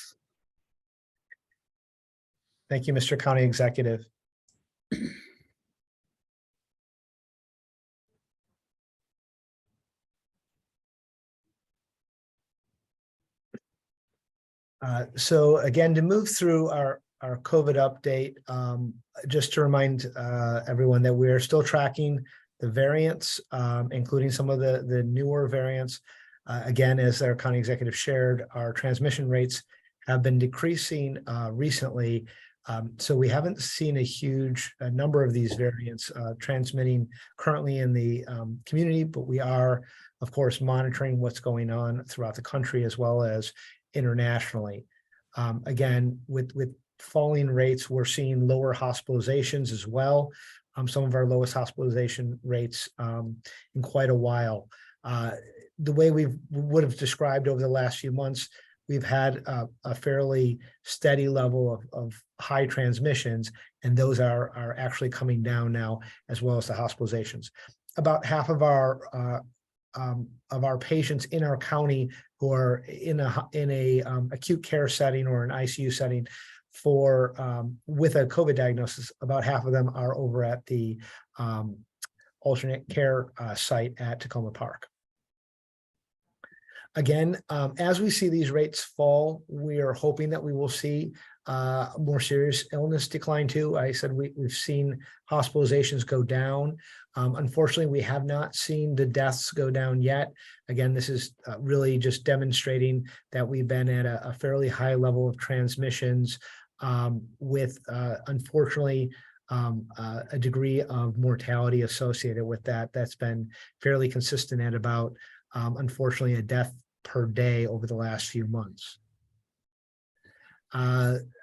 Thank you, Mr. County Executive. So again, to move through our COVID update, just to remind everyone that we are still tracking the variants, including some of the newer variants. Again, as our county executive shared, our transmission rates have been decreasing recently. So we haven't seen a huge number of these variants transmitting currently in the community, but we are, of course, monitoring what's going on throughout the country as well as internationally. Again, with falling rates, we're seeing lower hospitalizations as well. Some of our lowest hospitalization rates in quite a while. The way we would have described over the last few months, we've had a fairly steady level of high transmissions, and those are actually coming down now, as well as the hospitalizations. About half of our patients in our county who are in a acute care setting or an ICU setting with a COVID diagnosis, about half of them are over at the alternate care site at Tacoma Park. Again, as we see these rates fall, we are hoping that we will see more serious illness decline too. I said we've seen hospitalizations go down. Unfortunately, we have not seen the deaths go down yet. Again, this is really just demonstrating that we've been at a fairly high level of transmissions with, unfortunately, a degree of mortality associated with that. That's been fairly consistent at about, unfortunately, a death per day over the last few months.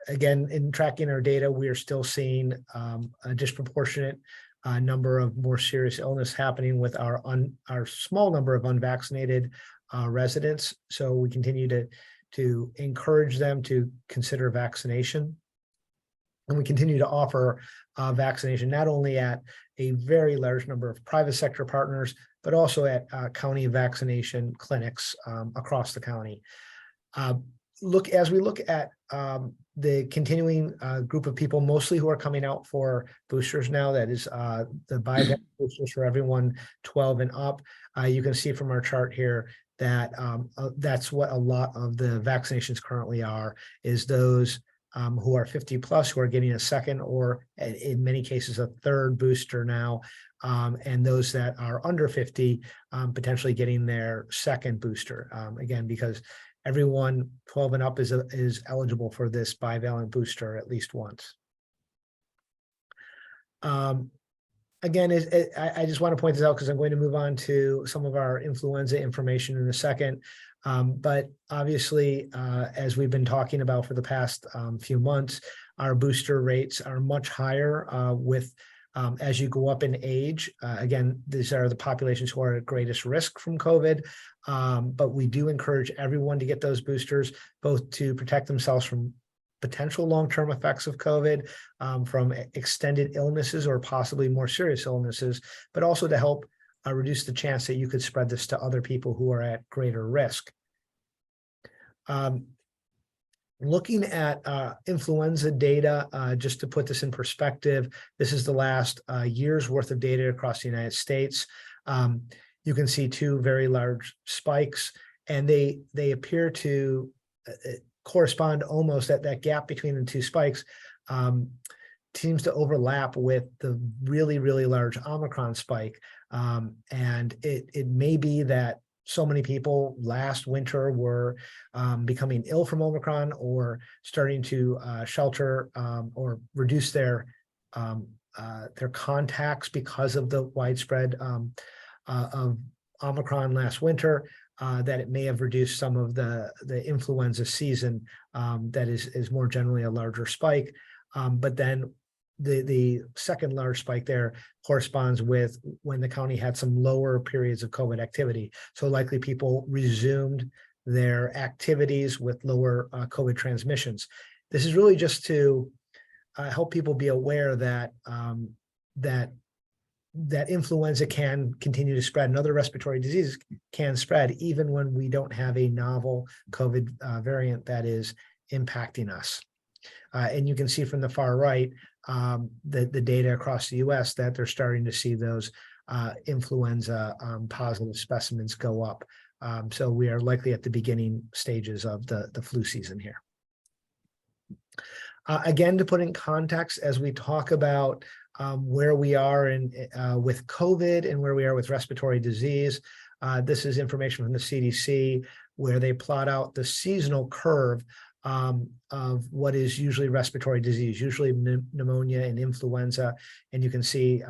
Again, in tracking our data, we are still seeing a disproportionate number of more serious illness happening with our small number of unvaccinated residents. So we continue to encourage them to consider vaccination. And we continue to offer vaccination not only at a very large number of private sector partners, but also at county vaccination clinics across the county. As we look at the continuing group of people, mostly who are coming out for boosters now, that is the bivalent boosters for everyone 12 and up. You can see from our chart here that that's what a lot of the vaccinations currently are, is those who are 50 plus who are getting a second or in many cases a third booster now, and those that are under 50 potentially getting their second booster. Again, because everyone 12 and up is eligible for this bivalent booster at least once. Again, I just want to point this out because I'm going to move on to some of our influenza information in a second. But obviously, as we've been talking about for the past few months, our booster rates are much higher as you go up in age. Again, these are the populations who are at greatest risk from COVID, but we do encourage everyone to get those boosters, both to protect themselves from potential long-term effects of COVID, from extended illnesses or possibly more serious illnesses, but also to help reduce the chance that you could spread this to other people who are at greater risk. Looking at influenza data, just to put this in perspective, this is the last year's worth of data across the United States. You can see two very large spikes, and they appear to correspond almost at that gap between the two spikes seems to overlap with the really, really large Omicron spike. And it may be that so many people last winter were becoming ill from Omicron or starting to shelter or reduce their contacts because of the widespread of Omicron last winter, that it may have reduced some of the influenza season that is more generally a larger spike. But then the second large spike there corresponds with when the county had some lower periods of COVID activity. So likely people resumed their activities with lower COVID transmissions. This is really just to help people be aware that that influenza can continue to spread and other respiratory diseases can spread even when we don't have a novel COVID variant that is impacting us. And you can see from the far right, the data across the US that they're starting to see those influenza positive specimens go up. So we are likely at the beginning stages of the flu season here. Again, to put in context, as we talk about where we are with COVID and where we are with respiratory disease, this is information from the CDC where they plot out the seasonal curve of what is usually respiratory disease, usually pneumonia and influenza. And you can see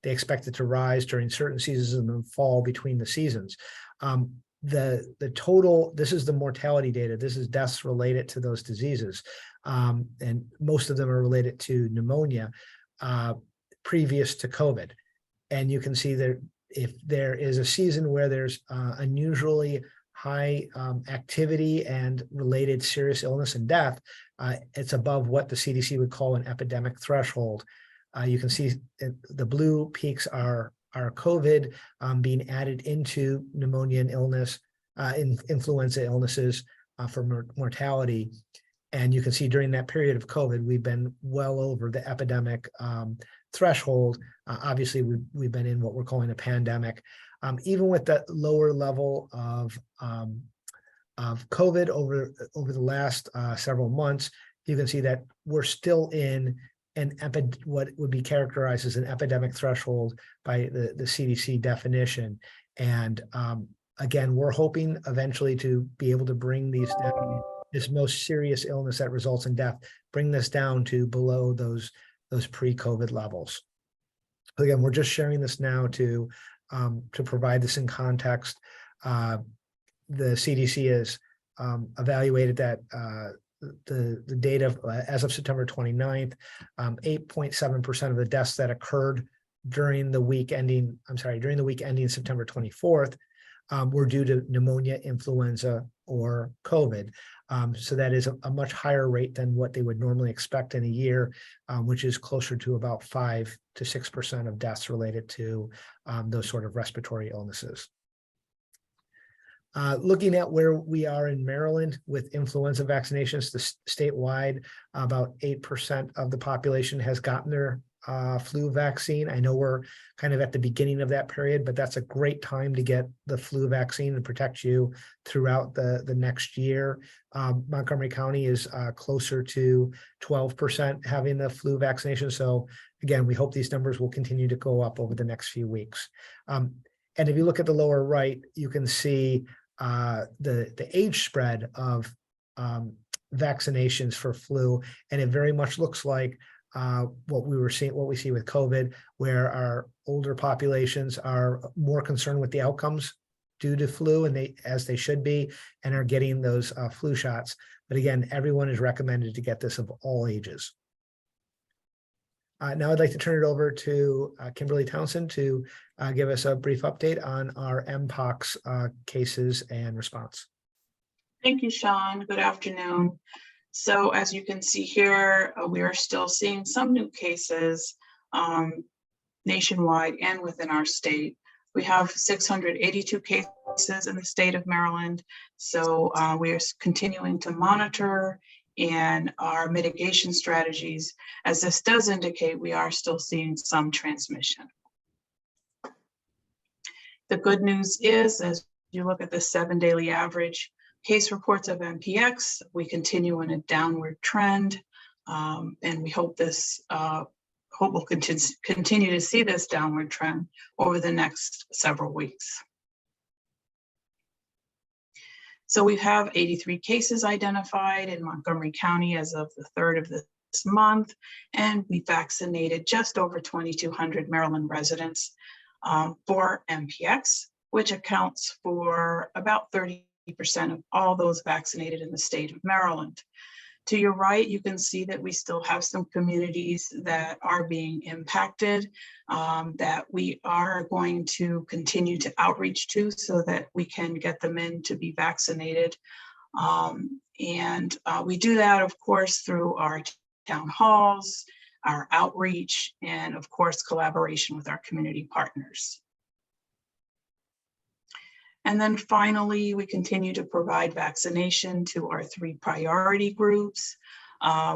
they expect it to rise during certain seasons and then fall between the seasons. The total, this is the mortality data. This is deaths related to those diseases. And most of them are related to pneumonia previous to COVID. And you can see that if there is a season where there's unusually high activity and related serious illness and death, it's above what the CDC would call an epidemic threshold. You can see the blue peaks are COVID being added into pneumonia and illness, influenza illnesses for mortality. And you can see during that period of COVID, we've been well over the epidemic threshold. Obviously, we've been in what we're calling a pandemic. Even with the lower level of COVID over the last several months, you can see that we're still in what would be characterized as an epidemic threshold by the CDC definition. And again, we're hoping eventually to be able to bring these down, this most serious illness that results in death, bring this down to below those pre-COVID levels. Again, we're just sharing this now to provide this in context. The CDC has evaluated that the data as of September 29th, 8.7% of the deaths that occurred during the week ending September 24th were due to pneumonia, influenza, or COVID. So that is a much higher rate than what they would normally expect in a year, which is closer to about 5 to 6% of deaths related to those sort of respiratory illnesses. Looking at where we are in Maryland with influenza vaccinations, statewide, about 8% of the population has gotten their flu vaccine. I know we're kind of at the beginning of that period, but that's a great time to get the flu vaccine and protect you throughout the next year. Montgomery County is closer to 12% having the flu vaccination. So again, we hope these numbers will continue to go up over the next few weeks. And if you look at the lower right, you can see the age spread of vaccinations for flu, and it very much looks like what we see with COVID, where our older populations are more concerned with the outcomes due to flu, and as they should be, and are getting those flu shots. But again, everyone is recommended to get this of all ages. Now I'd like to turn it over to Kimberly Townsend to give us a brief update on our Mpox cases and response. Thank you, Sean. Good afternoon. So as you can see here, we are still seeing some new cases nationwide and within our state. We have 682 cases in the state of Maryland. So we are continuing to monitor and our mitigation strategies, as this does indicate we are still seeing some transmission. The good news is, as you look at the 7 daily average case reports of MPX, we continue in a downward trend, and we hope we'll continue to see this downward trend over the next several weeks. So we have 83 cases identified in Montgomery County as of the 3rd of this month, and we vaccinated just over 2,200 Maryland residents for MPX, which accounts for about 30% of all those vaccinated in the state of Maryland. To your right, you can see that we still have some communities that are being impacted that we are going to continue to outreach to so that we can get them in to be vaccinated. We do that, of course, through our town halls, our outreach, and of course, collaboration with our community partners. And then finally, we continue to provide vaccination to our 3 priority groups.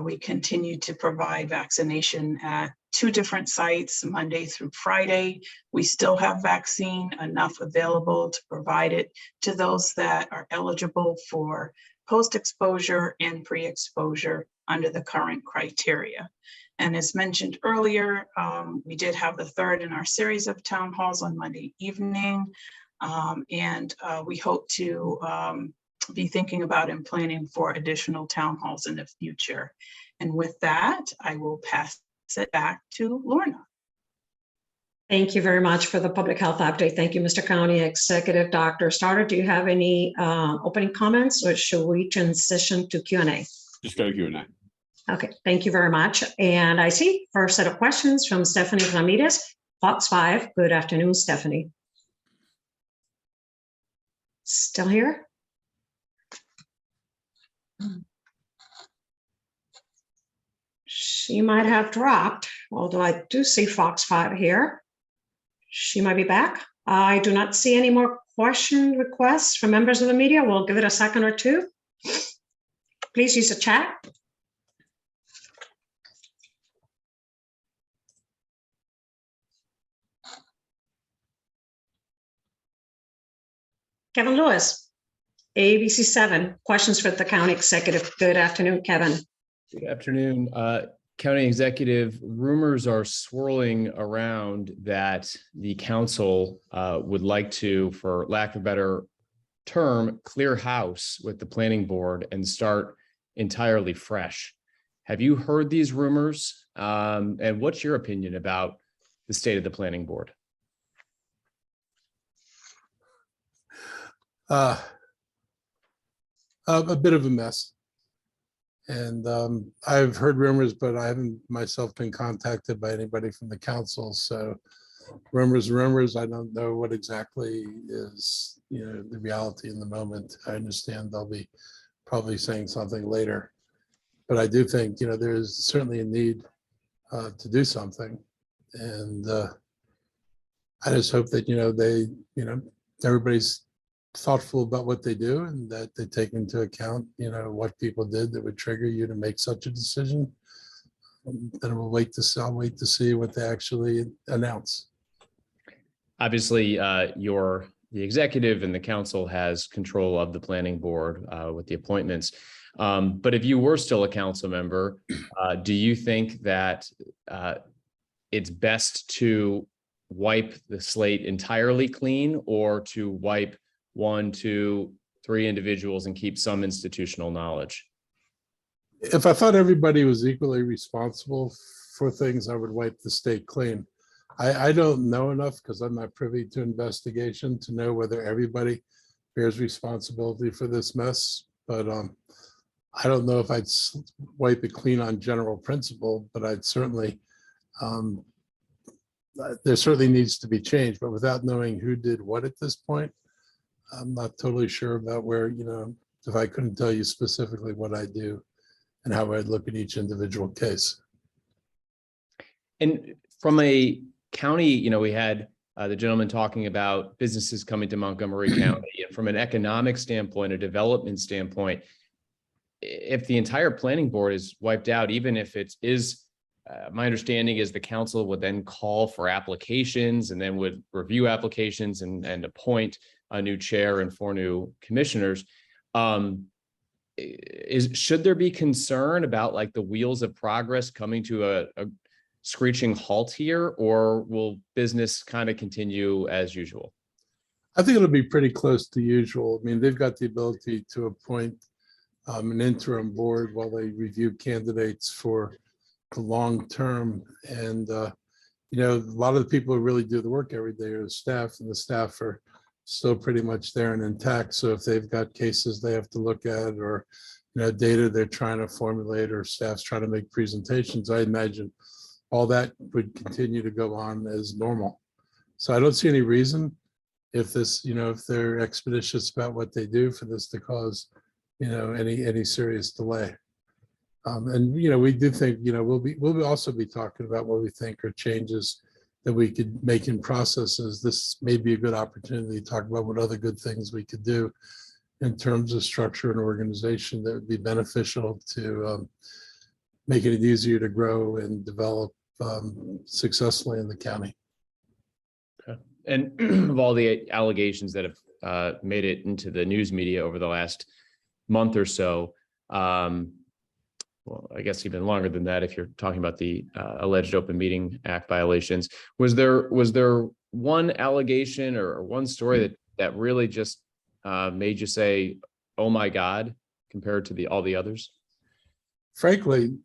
We continue to provide vaccination at 2 different sites, Monday through Friday. We still have vaccine enough available to provide it to those that are eligible for post-exposure and pre-exposure under the current criteria. And as mentioned earlier, we did have the 3rd in our series of town halls on Monday evening. We hope to be thinking about and planning for additional town halls in the future. And with that, I will pass it back to Lorna. Thank you very much for the public health update. Thank you, Mr. County Executive. Dr. Starter, do you have any opening comments, or should we transition to Q&A? Just go to Q&A. Okay, thank you very much. And I see first set of questions from Stephanie Ramirez, Fox 5. Good afternoon, Stephanie. Still here? She might have dropped, although I do see Fox 5 here. She might be back. I do not see any more question requests from members of the media. We'll give it a second or two. Please use the chat. Kevin Lewis, ABC 7, questions for the county executive. Good afternoon, Kevin. Good afternoon. County executive, rumors are swirling around that the council would like to, for lack of a better term, clear house with the planning board and start entirely fresh. Have you heard these rumors? And what's your opinion about the state of the planning board? A bit of a mess. And I've heard rumors, but I haven't myself been contacted by anybody from the council. So rumors, I don't know what exactly is, the reality in the moment. I understand they'll be probably saying something later, but I do think, there's certainly a need to do something. And I just hope that, everybody's thoughtful about what they do and that they take into account, what people did that would trigger you to make such a decision. Then I'll wait to see what they actually announce. Obviously, the executive and the council has control of the planning board with the appointments. But if you were still a council member, do you think that it's best to wipe the slate entirely clean, or to wipe 1, 2, 3 individuals and keep some institutional knowledge? If I thought everybody was equally responsible for things, I would wipe the state clean. I don't know enough, because I'm not privy to investigation, to know whether everybody bears responsibility for this mess. But I don't know if I'd wipe it clean on general principle, but I'd certainly There certainly needs to be change, but without knowing who did what at this point, I'm not totally sure about where, if I couldn't tell you specifically what I do and how I'd look at each individual case. And from a county, we had the gentleman talking about businesses coming to Montgomery County, and from an economic standpoint, a development standpoint, if the entire planning board is wiped out, even if it is, my understanding is the council would then call for applications and then would review applications and appoint a new chair and 4 new commissioners. Should there be concern about like the wheels of progress coming to a screeching halt here, or will business kind of continue as usual? I think it'll be pretty close to usual. I mean, they've got the ability to appoint an interim board while they review candidates for the long term. And, a lot of the people who really do the work every day are the staff, and the staff are still pretty much there and intact. So if they've got cases they have to look at, or, data they're trying to formulate, or staff's trying to make presentations, I imagine all that would continue to go on as normal. So I don't see any reason if this, if they're expeditious about what they do, for this to cause, any serious delay. And, we do think, we'll also be talking about what we think are changes that we could make in processes. This may be a good opportunity to talk about what other good things we could do in terms of structure and organization that would be beneficial to making it easier to grow and develop successfully in the county. Okay. And of all the allegations that have made it into the news media over the last month or so, well, I guess even longer than that, if you're talking about the alleged Open Meeting Act violations, was there one allegation or one story that really just made you say, "Oh my God," compared to all the others? Frankly,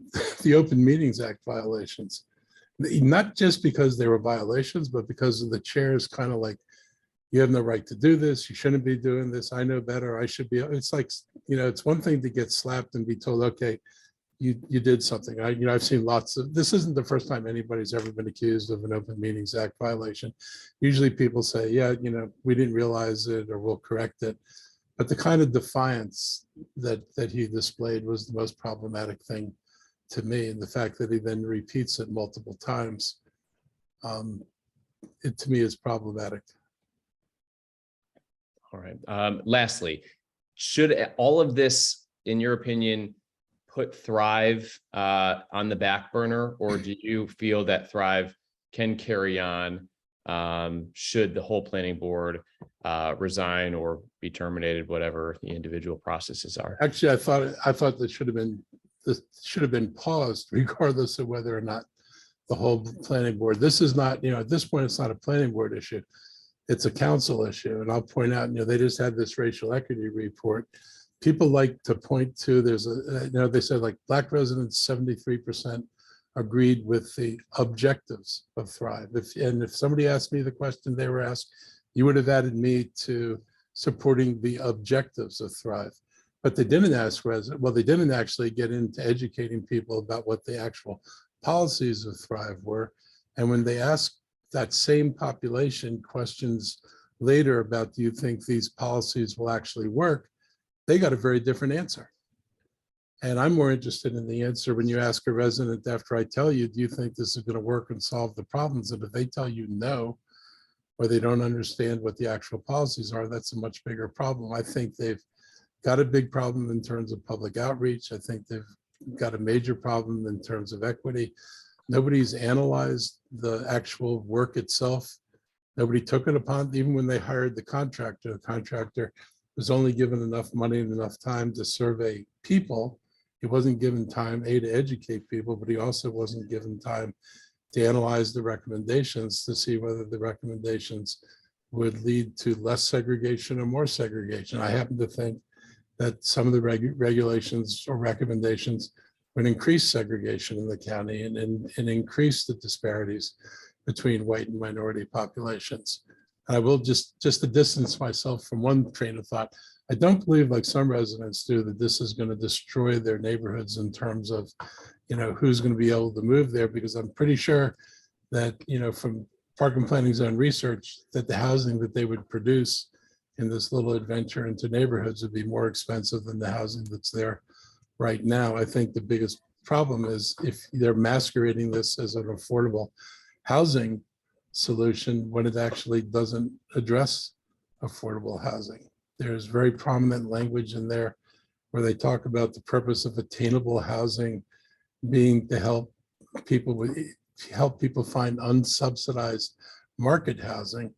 the Open Meetings Act violations, not just because they were violations, but because of the chair's kind of like, you have no right to do this, you shouldn't be doing this, I know better, I should be. It's like, it's one thing to get slapped and be told, okay, you did something. I've seen lots of, this isn't the first time anybody's ever been accused of an Open Meetings Act violation. Usually people say, yeah, we didn't realize it, or we'll correct it. But the kind of defiance that he displayed was the most problematic thing to me. And the fact that he then repeats it multiple times, it to me is problematic. All right. Lastly, should all of this, in your opinion, put Thrive on the back burner, or do you feel that Thrive can carry on should the whole planning board resign or be terminated, whatever the individual processes are? Actually, I thought this should have been paused, regardless of whether or not the whole planning board. This is not, at this point, it's not a planning board issue. It's a council issue. And I'll point out, they just had this racial equity report. People like to point to, there's they said like Black residents, 73% agreed with the objectives of Thrive. If somebody asked me the question they were asked, you would have added me to supporting the objectives of Thrive. But they didn't ask they didn't actually get into educating people about what the actual policies of Thrive were. And when they asked that same population questions later about, do you think these policies will actually work, they got a very different answer. And I'm more interested in the answer when you ask a resident after I tell you, do you think this is going to work and solve the problems? And if they tell you no, or they don't understand what the actual policies are, that's a much bigger problem. I think they've got a big problem in terms of public outreach. I think they've got a major problem in terms of equity. Nobody's analyzed the actual work itself. Nobody took it upon, even when they hired the contractor was only given enough money and enough time to survey people. He wasn't given time, to educate people, but he also wasn't given time to analyze the recommendations to see whether the recommendations would lead to less segregation or more segregation. I happen to think that some of the regulations or recommendations would increase segregation in the county and increase the disparities between white and minority populations. And I will just to distance myself from one train of thought, I don't believe, like some residents do, that this is going to destroy their neighborhoods in terms of, who's going to be able to move there, because I'm pretty sure that, from Park and Planning Zone research, that the housing that they would produce in this little adventure into neighborhoods would be more expensive than the housing that's there right now. I think the biggest problem is if they're masquerading this as an affordable housing solution when it actually doesn't address affordable housing. There's very prominent language in there where they talk about the purpose of attainable housing being to help people find unsubsidized market housing.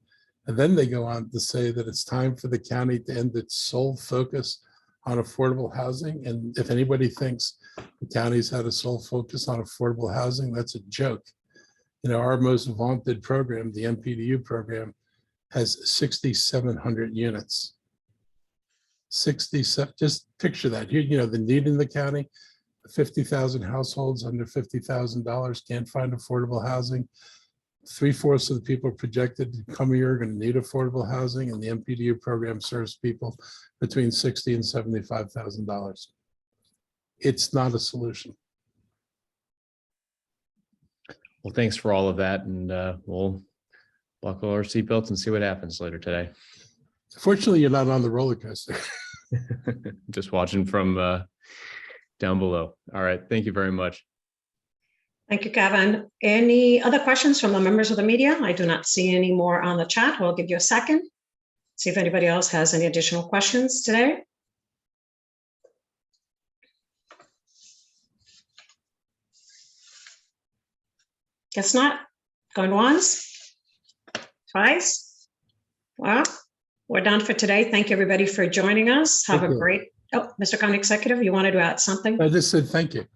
And then they go on to say that it's time for the county to end its sole focus on affordable housing. And if anybody thinks the county's had a sole focus on affordable housing, that's a joke. Our most vaunted program, the MPDU program, has 6,700 units. 67, just picture that. Here, the need in the county, 50,000 households under $50,000 can't find affordable housing. 3/4 of the people projected to come here are going to need affordable housing, and the MPDU program serves people between $60,000 and $75,000. It's not a solution. Well, thanks for all of that, and we'll buckle our seatbelts and see what happens later today. Fortunately, you're not on the roller coaster. Just watching from down below. All right, thank you very much. Thank you, Kevin. Any other questions from the members of the media? I do not see any more on the chat. We'll give you a second. See if anybody else has any additional questions today. Guess not. Going once, twice. Well, we're done for today. Thank you, everybody, for joining us. Have a great, Mr. County Executive, you wanted to add something? I just said thank you.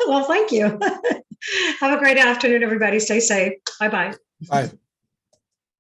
Well, thank you. Have a great afternoon, everybody. Stay safe. Bye-bye. Bye.